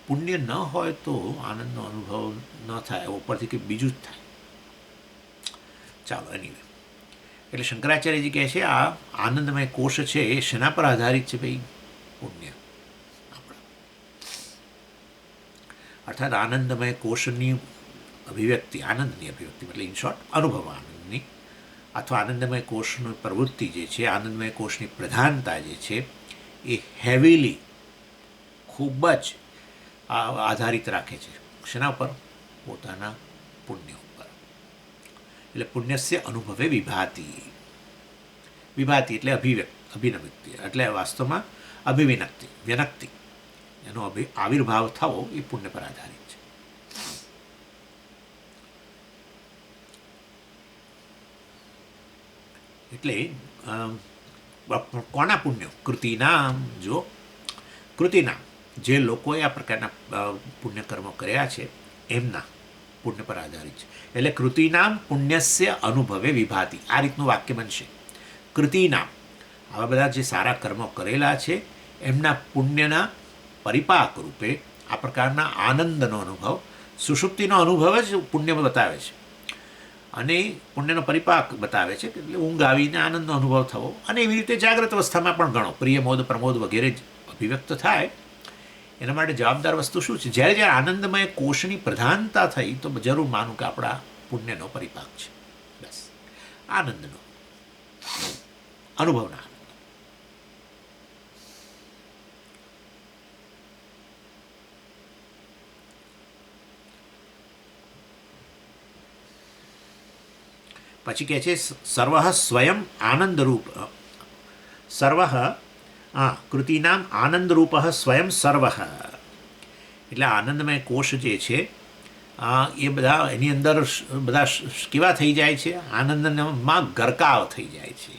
પુણ્ય ન હોય તો આનંદનો અનુભવ ન થાય, ઉપરથી કંઈ બીજું જ થાય. ચાલો, એનીવે, એટલે શંકરાચાર્યજી કહે છે આ આનંદમય કોષ છે એ શેના પર આધારિત છે ભાઈ? પુણ્ય. આપણા અર્થાત આનંદમય કોષની અભિવ્યક્તિ, આનંદની અભિવ્યક્તિ મતલબ ઇન શોર્ટ અનુભવ આનંદની, અથવા આનંદમય કોષની પ્રવૃત્તિ જે છે, આનંદમય કોષની પ્રધાનતા જે છે એ હેવીલી ખૂબ જ આધારિત રાખે છે શેના ઉપર? પોતાના પુણ્ય ઉપર. એટલે પુણ્યસ્ય અનુભવે વિભાતિ. વિભાતિ એટલે અભિનવ્યક્તિ, એટલે વાસ્તવમાં વ્યનક્તિ, એનો આવિર્ભાવ થવો એ પુણ્ય પર આધારિત છે. એટલે કોના પુણ્યો? કૃતિનામ. જો કૃતિનામ, જે લોકોએ આ પ્રકારના પુણ્યકર્મો કર્યા છે એમના પુણ્ય પર આધારિત છે. એટલે કૃતિનામ પુણ્યસ્ય અનુભવે વિભાતિ, આ રીતનું વાક્ય બનશે. કૃતિનામ, આવા બધા જે સારા કર્મો કરેલા છે એમના પુણ્યના પરિપાક રૂપે આ પ્રકારના આનંદનો અનુભવ, સુષુપ્તિનો અનુભવ જ પુણ્ય બતાવે છે અને પુણ્યનો પરિપાક બતાવે છે. એટલે ઊંઘ આવીને આનંદનો અનુભવ થવો, અને એવી રીતે જાગ્રત અવસ્થામાં પણ ઘણો પ્રિયમોદ પ્રમોદ વગેરે જ અભિવ્યક્ત થાય. એના માટે જવાબદાર વસ્તુ શું છે? જ્યારે જ્યારે આનંદમય કોષની પ્રધાનતા થઈ તો જરૂર માનું કે આપણા પુણ્યનો પરિપાક છે. બસ આનંદનો અનુભવના. પછી કહે છે સર્વ સ્વયં આનંદરૂપ, કૃતિનામ આનંદરૂપ સ્વયં સર્વ. એટલે આનંદમય કોષ જે છે એ બધા એની અંદર બધા કેવા થઈ જાય છે? આનંદમાં ગરકાવ થઈ જાય છે.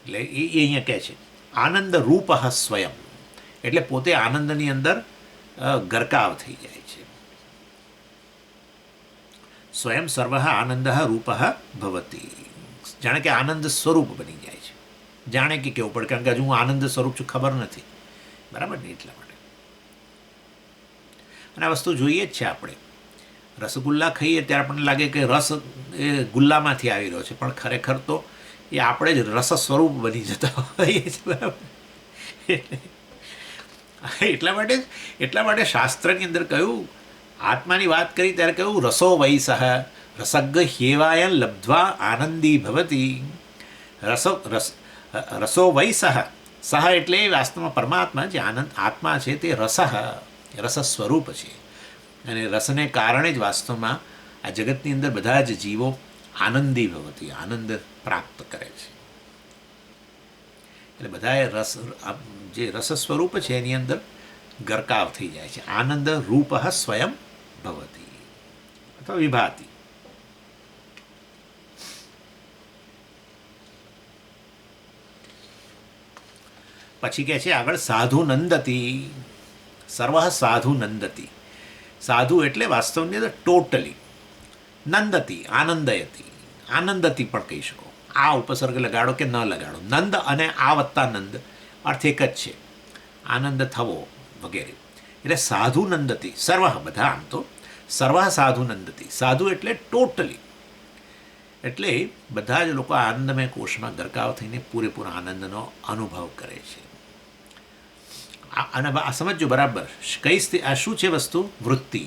એટલે એ અહીંયા કહે છે આનંદ રૂપ સ્વયં, એટલે પોતે આનંદની અંદર ગરકાવ થઈ જાય છે. સ્વયં સર્વ આનંદ રૂપ ભવતી, જાણે કે આનંદ સ્વરૂપ બની જાય છે. જાણે કે કેવું પડે, કારણ કે હજુ હું આનંદ સ્વરૂપ છું, ખબર નથી, બરાબર ને? એટલા માટે. અને આ વસ્તુ જોઈએ જ છે આપણે. રસગુલ્લા ખાઈએ ત્યારે આપણને લાગે કે રસ એ ગુલ્લામાંથી આવી રહ્યો છે, પણ ખરેખર તો એ આપણે જ રસ સ્વરૂપ બની જતા હોઈએ છીએ, બરાબર? એટલા માટે શાસ્ત્રની અંદર કહ્યું, આત્માની વાત કરી ત્યારે કહ્યું રસો વૈસહ રસગ્ગ હેવાયન લબ્ધ્વા આનંદી ભવતી. રસો વૈસહ, સહ એટલે વાસ્તવમાં પરમાત્મા જે આત્મા છે તે રસ સ્વરૂપ છે, અને રસને કારણે જ વાસ્તવમાં આ જગતની અંદર બધા જ જીવો આનંદી ભવતી, આનંદ પ્રાપ્ત કરે છે. એટલે બધાએ જે રસ સ્વરૂપ છે એની અંદર ગરકાવ થઈ જાય છે. આનંદ રૂપ સ્વયં ભવતી અથવા વિભાતિ. પછી કહે છે આગળ સાધુ નંદતી. સર્વ સાધુ નંદતી. સાધુ એટલે વાસ્તવની અંદર ટોટલી. નંદતી આનંદયતી, આનંદતી પણ કહી શકો. આ ઉપસર્ગ લગાડો કે ન લગાડો, નંદ અને આ વત્તા નંદ અર્થ એક જ છે, આનંદ થવો વગેરે. એટલે સાધુ નંદતી, સર્વ બધા, આમ તો સર્વ સાધુ નંદતી. સાધુ એટલે ટોટલી, એટલે બધા જ લોકો આનંદમય કોષમાં ગરકાવ થઈને પૂરેપૂરા આનંદનો અનુભવ કરે છે. અને આ સમજો બરાબર. આ શું છે વસ્તુ? વૃત્તિ.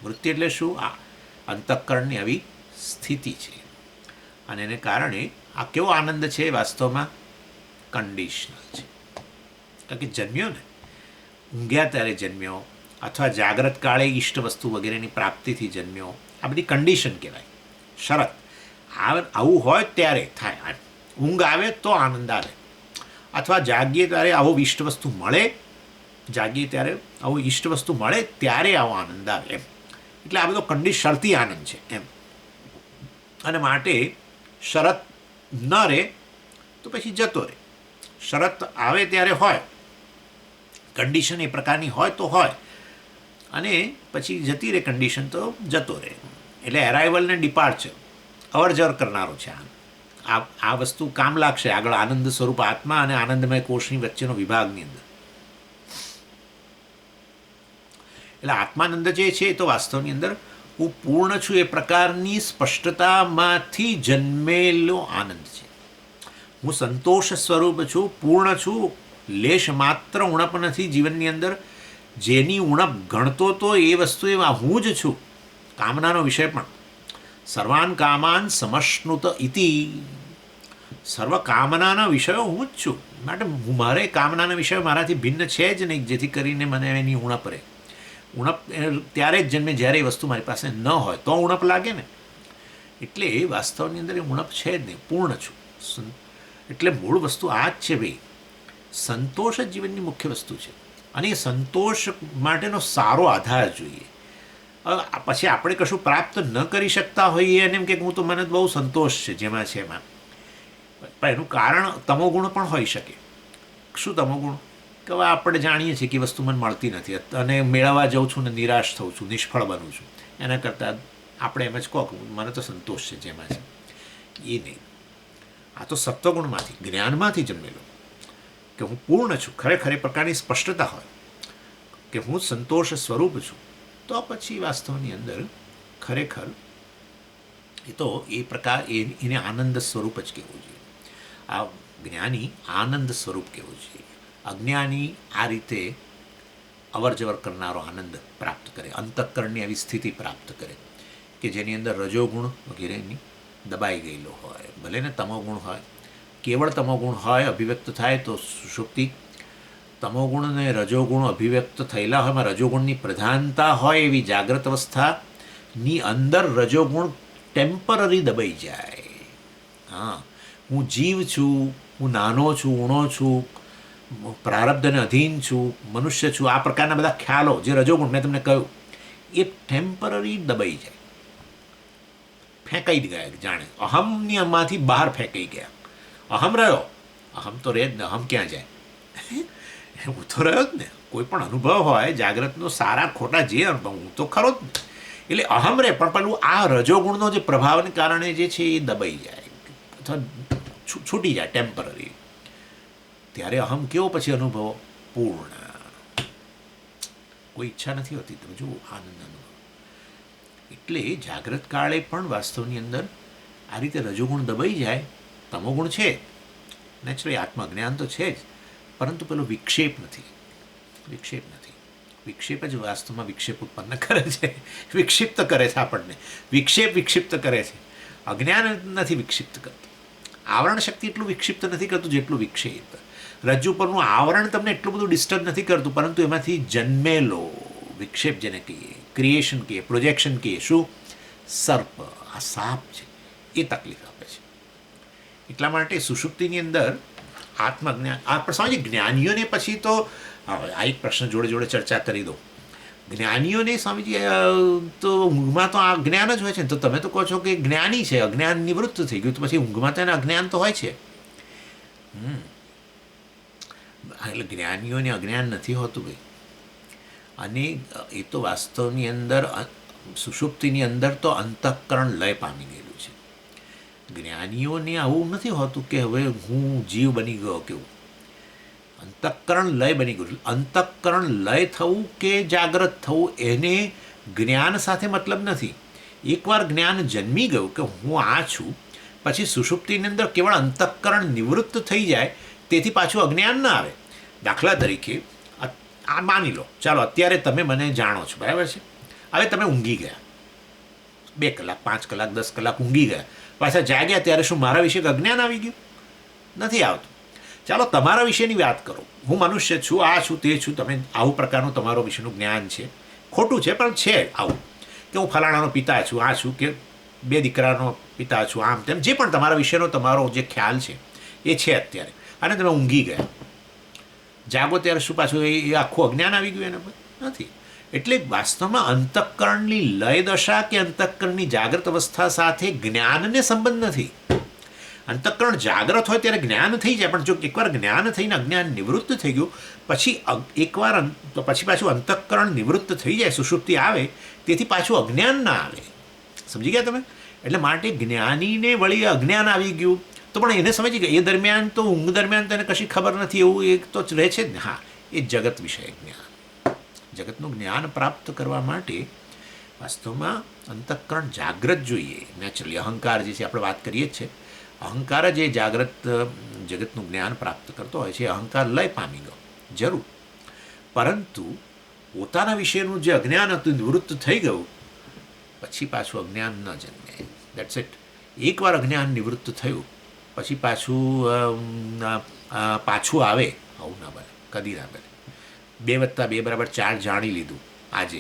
વૃત્તિ એટલે શું? આ અંતઃકરણની આવી સ્થિતિ છે, અને એને કારણે આ કેવો આનંદ છે? વાસ્તવમાં કન્ડિશનલ છે. કારણ કે જન્મ્યો ને, ઊંઘ્યા ત્યારે જન્મ્યો, અથવા જાગ્રત કાળે ઈષ્ટ વસ્તુ વગેરેની પ્રાપ્તિથી જન્મ્યો, આ બધી કન્ડિશન કહેવાય, શરત. આવું હોય ત્યારે થાય. ઊંઘ આવે તો આનંદ આવે, અથવા જાગીએ ત્યારે આવો ઈષ્ટ વસ્તુ મળે, જાગીએ ત્યારે આવું ઈષ્ટ વસ્તુ મળે ત્યારે આવો આનંદ આવે એમ. એટલે આ બધો શરતી આનંદ છે એમ. અને માટે શરત ન રહે તો પછી જતો રહે. શરત આવે ત્યારે હોય, કન્ડિશન એ પ્રકારની હોય તો હોય, અને પછી જતી રહે કન્ડિશન તો જતો રહે. એટલે એરાઇવલ ને ડિપાર્ચર, અવર જવર કરનારો છે આ વસ્તુ કામ લાગશે આગળ આનંદ સ્વરૂપ આત્મા અને આનંદમય કોષની વચ્ચેનો વિભાગની અંદર. એટલે આત્માનંદ જે છે એ તો વાસ્તવની અંદર હું પૂર્ણ છું એ પ્રકારની સ્પષ્ટતામાંથી જન્મેલો આનંદ છે. હું સંતોષ સ્વરૂપ છું, પૂર્ણ છું, લેશ માત્ર ઉણપ નથી જીવનની અંદર, જેની ઉણપ ગણતો તો એ વસ્તુ એમાં હું જ છું. કામનાનો વિષય પણ સર્વાન કામાન સમશ્નુત ઇતિ, સર્વ કામનાના વિષયો હું જ છું. માટે મારે કામનાના વિષયો મારાથી ભિન્ન છે જ નહીં, જેથી કરીને મને એની ઉણપ રહે. ઉણપ ત્યારે જ જન્મે જ્યારે એ વસ્તુ મારી પાસે ન હોય તો ઉણપ લાગે ને. એટલે એ વાસ્તવની અંદર એ ઉણપ છે જ નહીં, પૂર્ણ છું. એટલે મૂળ વસ્તુ આ જ છે ભાઈ, સંતોષ જ જીવનની મુખ્ય વસ્તુ છે. અને એ સંતોષ માટેનો સારો આધાર જોઈએ. પછી આપણે કશું પ્રાપ્ત ન કરી શકતા હોઈએ અને એમ કે હું તો મને બહુ સંતોષ છે જેમાં છે એમાં, પણ એનું કારણ તમોગુણ પણ હોઈ શકે. શું તમોગુણ? કે હવે આપણે જાણીએ છીએ કે વસ્તુ મને મળતી નથી અને મેળવવા જાઉં છું ને નિરાશ થઉં છું, નિષ્ફળ બનું છું. એના કરતાં આપણે એમ જ કહો કે મને તો સંતોષ છે જેમાં છે. એ નહીં, આ તો સત્વગુણમાંથી, જ્ઞાનમાંથી જન્મેલો કે હું પૂર્ણ છું. ખરેખર એ પ્રકારની સ્પષ્ટતા હોય કે હું સંતોષ સ્વરૂપ છું, તો પછી વાસ્તવની અંદર ખરેખર એ તો એ પ્રકાર એને આનંદ સ્વરૂપ જ કહેવું જોઈએ. આ જ્ઞાની આનંદ સ્વરૂપ કહેવું જોઈએ. અજ્ઞાની આ રીતે અવર જવર કરનારો આનંદ પ્રાપ્ત કરે, અંતઃકરણની આવી સ્થિતિ પ્રાપ્ત કરે કે જેની અંદર રજોગુણ વગેરેની દબાઈ ગયેલો હોય. ભલે ને તમોગુણ હોય, કેવળ તમોગુણ હોય, અભિવ્યક્ત થાય તો સુષુપ્તિ. તમોગુણ અને રજોગુણ અભિવ્યક્ત થયેલા હોય, એમાં રજોગુણની પ્રધાનતા હોય એવી જાગ્રત અવસ્થાની અંદર રજોગુણ ટેમ્પરરી દબાઈ જાય. હા, હું જીવ છું, હું નાનો છું, ઊણો છું, પ્રારબ્ધને અધીન છું, મનુષ્ય છું, આ પ્રકારના બધા ખ્યાલો જે રજોગુણ મેં તમને કહ્યું એ ટેમ્પરરી દબાઈ જાય, ફેંકાઈ ગયા. જાણે અહમની માંથી બહાર ફેંકાઈ ગયા. અહમ રહ્યો, અહમ તો રહે જ ને, અહમ ક્યાં જાય? હું તો રહ્યો જ ને. કોઈ પણ અનુભવ હોય જાગ્રતનો, સારા ખોટા જે અનુભવ, હું તો ખરો જ ને. એટલે અહમ રહે, પણ પેલું આ રજોગુણનો જે પ્રભાવને કારણે જે છે એ દબાઈ જાય અથવા છૂટી જાય ટેમ્પરરી. ત્યારે અહમ કેવો પછી અનુભવો? પૂર્ણ. કોઈ ઈચ્છા નથી હોતી. તમે જુઓ આનંદ અનુભવ. એટલે જાગ્રત કાળે પણ વાસ્તવની અંદર આ રીતે રજોગુણ દબાઈ જાય. તમોગુણ છે નેચરલી, આત્મજ્ઞાન તો છે જ, પરંતુ પેલો વિક્ષેપ નથી. વિક્ષેપ જ વાસ્તવમાં વિક્ષેપ ઉત્પન્ન કરે છે, વિક્ષિપ્ત કરે છે આપણને. વિક્ષિપ્ત કરે છે. અજ્ઞાન નથી વિક્ષિપ્ત કરતું. આવરણ શક્તિ એટલું વિક્ષિપ્ત નથી કરતું જેટલું વિક્ષેપ. રજ્જુ પરનું આવરણ તમને એટલું બધું ડિસ્ટર્બ નથી કરતું, પરંતુ એમાંથી જન્મેલો વિક્ષેપ, જેને કહીએ ક્રિએશન કહીએ, પ્રોજેક્શન કહીએ, શું? સર્પ, આ સાપ છે, એ તકલીફ આપે છે. એટલા માટે સુષુપ્તિની અંદર આત્મજ્ઞાન, આપણે સમજીએ જ્ઞાનીઓને પછી તો આ એક પ્રશ્ન જોડે જોડે ચર્ચા કરી દો. જ્ઞાનીઓને સ્વામીજી તો ઊંઘમાં તો આ જ્ઞાન જ હોય છે ને, તો તમે તો કહો છો કે જ્ઞાની છે, અજ્ઞાન નિવૃત્ત થઈ ગયું, તો પછી ઊંઘમાં તો એને અજ્ઞાન તો હોય છે. એટલે જ્ઞાનીઓને અજ્ઞાન નથી હોતું ભાઈ. અને એ તો વાસ્તવની અંદર સુષુપ્તિની અંદર તો અંતઃકરણ લય પામી ગયેલું છે. જ્ઞાનીઓને આવું નથી હોતું કે હવે હું જીવ બની ગયો કેવું. અંતઃકરણ લય બની ગયું. અંતઃકરણ લય થવું કે જાગ્રત થવું એને જ્ઞાન સાથે મતલબ નથી. એકવાર જ્ઞાન જન્મી ગયું કે હું આ છું, પછી સુષુપ્તિની અંદર કેવળ અંતઃકરણ નિવૃત્ત થઈ જાય, તેથી પાછું અજ્ઞાન ના આવે. દાખલા તરીકે આ માની લો, ચાલો અત્યારે તમે મને જાણો છો, બરાબર છે. હવે તમે ઊંઘી ગયા, 2 કલાક 5 કલાક 10 કલાક ઊંઘી ગયા, પાછા જાગ્યા ત્યારે શું મારા વિશે અજ્ઞાન આવી ગયું? નથી આવતું. ચાલો તમારા વિશેની વાત કરો, હું મનુષ્ય છું, આ છું, તે છું. તમે આવું પ્રકારનું તમારો વિશેનું જ્ઞાન છે. ખોટું છે પણ છે આવું, કે હું ફલાણાનો પિતા છું, આ છું, કે 2 દીકરાનો પિતા છું, આમ તેમ જે પણ તમારા વિશેનો તમારો જે ખ્યાલ છે એ છે અત્યારે. અને તમે ઊંઘી ગયા, જાગો ત્યારે શું પાછું એ આખું અજ્ઞાન આવી ગયું? એને નથી. એટલે વાસ્તવમાં અંતઃકરણની લય દશા કે અંતઃકરણની જાગ્રત અવસ્થા સાથે જ્ઞાનને સંબંધ નથી. અંતઃકરણ જાગ્રત હોય ત્યારે જ્ઞાન થઈ જાય, પણ જો એકવાર જ્ઞાન થઈને અજ્ઞાન નિવૃત્ત થઈ ગયું, પછી એકવાર પછી પાછું અંતઃકરણ નિવૃત્ત થઈ જાય, સુષુપ્તિ આવે, તેથી પાછું અજ્ઞાન ના આવે. સમજી ગયા તમે? એટલે માટે જ્ઞાનીને વળી અજ્ઞાન આવી ગયું તો પણ એને સમજી ગયા, એ દરમિયાન તો ઊંઘ દરમિયાન તેને કશી ખબર નથી, એવું એક તો રહે છે જ ને. હા, એ જગત વિષય જ્ઞાન. જગતનું જ્ઞાન પ્રાપ્ત કરવા માટે વાસ્તવમાં અંતઃકરણ જાગ્રત જોઈએ. નેચરલી અહંકાર જે છે આપણે વાત કરીએ જ છે, અહંકાર જ એ જાગ્રત જગતનું જ્ઞાન પ્રાપ્ત કરતો હોય છે. અહંકાર લય પામી ગયો જરૂર, પરંતુ પોતાના વિશેનું જે અજ્ઞાન હતું નિવૃત્ત થઈ ગયું, પછી પાછું અજ્ઞાન ન જન્મે. That's it. એકવાર અજ્ઞાન નિવૃત્ત થયું પછી પાછું આવે આવું ના બને, કદી ના બને. 2+2=4 જાણી લીધું આજે,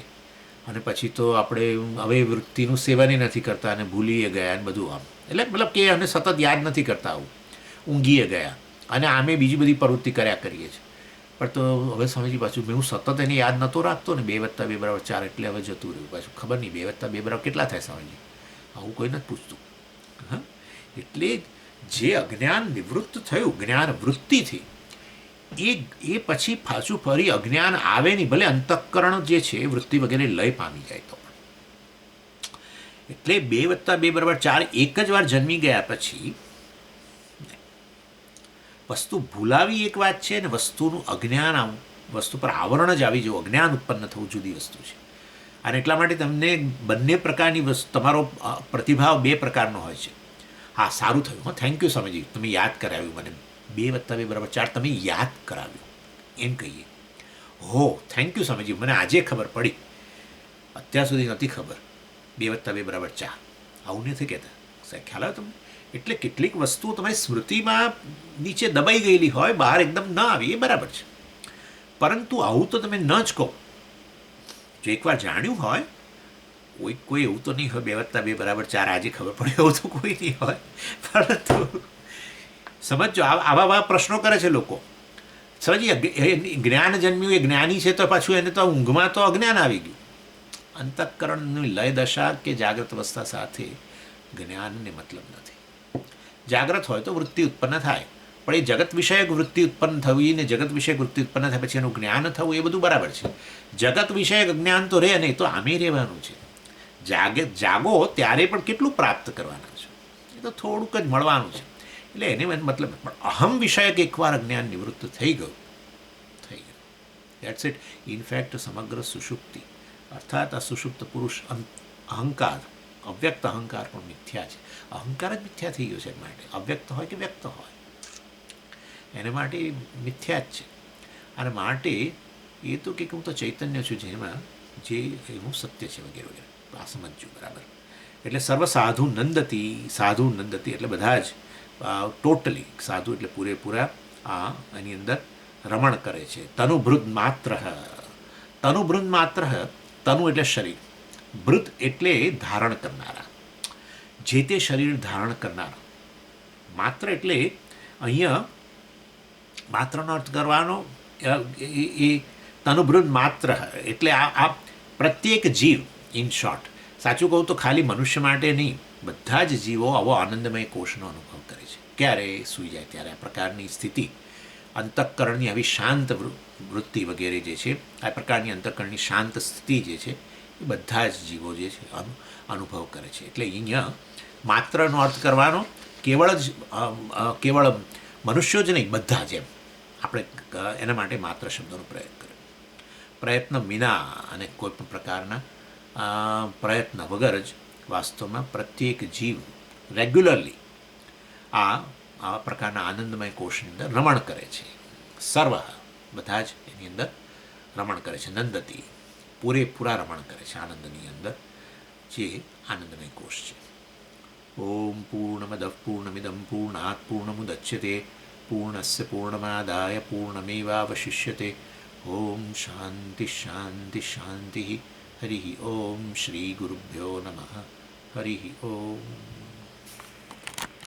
અને પછી તો આપણે હવે વૃત્તિનું સેવન નથી કરતા અને ભૂલીએ ગયા અને બધું આમ, એટલે મતલબ કે અને સતત યાદ નથી કરતા, આવું ઊંઘીએ ગયા અને આમે બીજી બધી પ્રવૃત્તિ કર્યા કરીએ છીએ. પણ તો હવે સ્વામીજી પાછું હું સતત એને યાદ નહોતો રાખતો ને 2+2=4 એટલે હવે જતું રહ્યું પાછું. ખબર નહીં 2+2 કેટલા થાય સ્વામીજી, આવું કોઈ નથી પૂછતું. હા, એટલે જે અજ્ઞાન નિવૃત્ત થયું જ્ઞાન વૃત્તિથી, એ પછી પાછું ફરી અજ્ઞાન આવે નહીં, ભલે અંતઃકરણ જે છે વૃત્તિ વગેરે લય પામી જાય તો. એટલે 2+2=4 એક જ વાર જન્મી ગયા પછી વસ્તુ ભૂલાવી એક વાત છે, ને વસ્તુનું અજ્ઞાન વસ્તુ પર આવરણ જ આવી જવું, અજ્ઞાન ઉત્પન્ન થવું જુદી વસ્તુ છે. અને એટલા માટે તમને બંને પ્રકારની વસ્તુ, તમારો પ્રતિભાવ 2 પ્રકારનો હોય છે. હા, સારું થયું, હા, થેન્ક યુ સ્વામીજી, તમે યાદ કરાવ્યું મને, 2+2=4 તમે યાદ કરાવ્યું એમ કહીએ. હો, થેન્ક યુ સ્વામીજી, મને આજે ખબર પડી, અત્યાર સુધી નથી ખબર 2+2=4, આવું નથી કહેતા. ખ્યાલ આવે તમને? એટલે કેટલીક વસ્તુઓ તમારી સ્મૃતિમાં નીચે દબાઈ ગયેલી હોય, બહાર એકદમ ન આવી, એ બરાબર છે. પરંતુ આવું તો તમે ન જ કહો. જો એકવાર જાણ્યું હોય, કોઈ એવું તો નહીં હોય 2+2=4 આજે ખબર પડે, એવું તો કોઈ નહીં હોય. પરંતુ સમજો, આવા પ્રશ્નો કરે છે લોકો. સમજીએ, જ્ઞાન જન્મ્યું, એ જ્ઞાની છે તો પાછું એને તો ઊંઘમાં તો અજ્ઞાન આવી ગયું. અંતઃકરણની લય દશા કે જાગ્રત અવસ્થા સાથે જ્ઞાનને મતલબ નથી. જાગ્રત હોય તો વૃત્તિ ઉત્પન્ન થાય, પણ એ જગત વિષયક વૃત્તિ ઉત્પન્ન થવી ને જગત વિષયક વૃત્તિ ઉત્પન્ન થાય પછી એનું જ્ઞાન થવું, એ બધું બરાબર છે. જગત વિષયક જ્ઞાન તો રહે નહીં, તો આમે રહેવાનું છે. જાગો ત્યારે પણ કેટલું પ્રાપ્ત કરવાના છે, એ તો થોડુંક જ મળવાનું છે. એટલે એને મતલબ, પણ અહમ વિષયક એકવાર અજ્ઞાન નિવૃત્ત થઈ ગયું. That's it. ઇનફેક્ટ સમગ્ર સુષુપ્તિ અર્થાત આ સુષુપ્ત પુરુષ અહંકાર, અવ્યક્ત અહંકાર પણ મિથ્યા છે. અહંકાર જ મિથ્યા થઈ ગયો છે. એના માટે અવ્યક્ત હોય કે વ્યક્ત હોય, એને માટે મિથ્યા જ છે. અને માટે એ તો કે હું તો ચૈતન્ય છું, જેમાં જે એનું સત્ય છે વગેરે વગેરે. આ સમજવું બરાબર. એટલે સર્વ સાધુ નંદતી એટલે બધા જ ટોટલી સાધુ એટલે પૂરેપૂરા એની અંદર રમણ કરે છે. તનુભૃત માત્ર, તનુ એટલે શરીર, ભૃત એટલે ધારણ કરનારા, જે તે શરીર ધારણ કરનારા. માત્ર એટલે અહીંયા માત્રનો અર્થ કરવાનો, એ તનુભૃત માત્ર એટલે આ પ્રત્યેક જીવ. ઇન શોર્ટ, સાચું કહું તો ખાલી મનુષ્ય માટે નહીં, બધા જ જીવો આવો આનંદમય કોષનો અનુભવ કરે છે. ક્યારે? સૂઈ જાય ત્યારે. આ પ્રકારની સ્થિતિ, અંતઃકરણની આવી શાંત વૃત્તિ વગેરે જે છે, આ પ્રકારની અંતઃકરણની શાંત સ્થિતિ જે છે, એ બધા જ જીવો જે છે અનુભવ કરે છે. એટલે અહીંયા માત્રનો અર્થ કરવાનો કેવળ મનુષ્યો જ નહીં, બધા જ. એમ આપણે એના માટે માત્ર શબ્દોનો પ્રયોગ કર્યો. પ્રયત્ન વિના અને કોઈ પણ પ્રકારના પ્રયત્ન વગર જ વાસ્તવમાં પ્રત્યેક જીવ રેગ્યુલરલી આ પ્રકારના આનંદમય કોષની અંદર રમણ કરે છે. સર્વ બધા જ એની અંદર રમણ કરે છે. નંદતી પૂરેપૂરા રમણ કરે છે આનંદની અંદર, જે આનંદમય કોષ છે. ઓમ પૂર્ણમદ પૂર્ણમિદં પૂર્ણાત પૂર્ણમુદચ્યતે પૂર્ણસ્ય પૂર્ણમાદાય પૂર્ણમેવાવશિષ્યતે. ઓમ શાંતિ શાંતિ શાંતિ. હરિ ઓમ શ્રી ગુરુભ્યો નમઃ. હરિ ઓમ.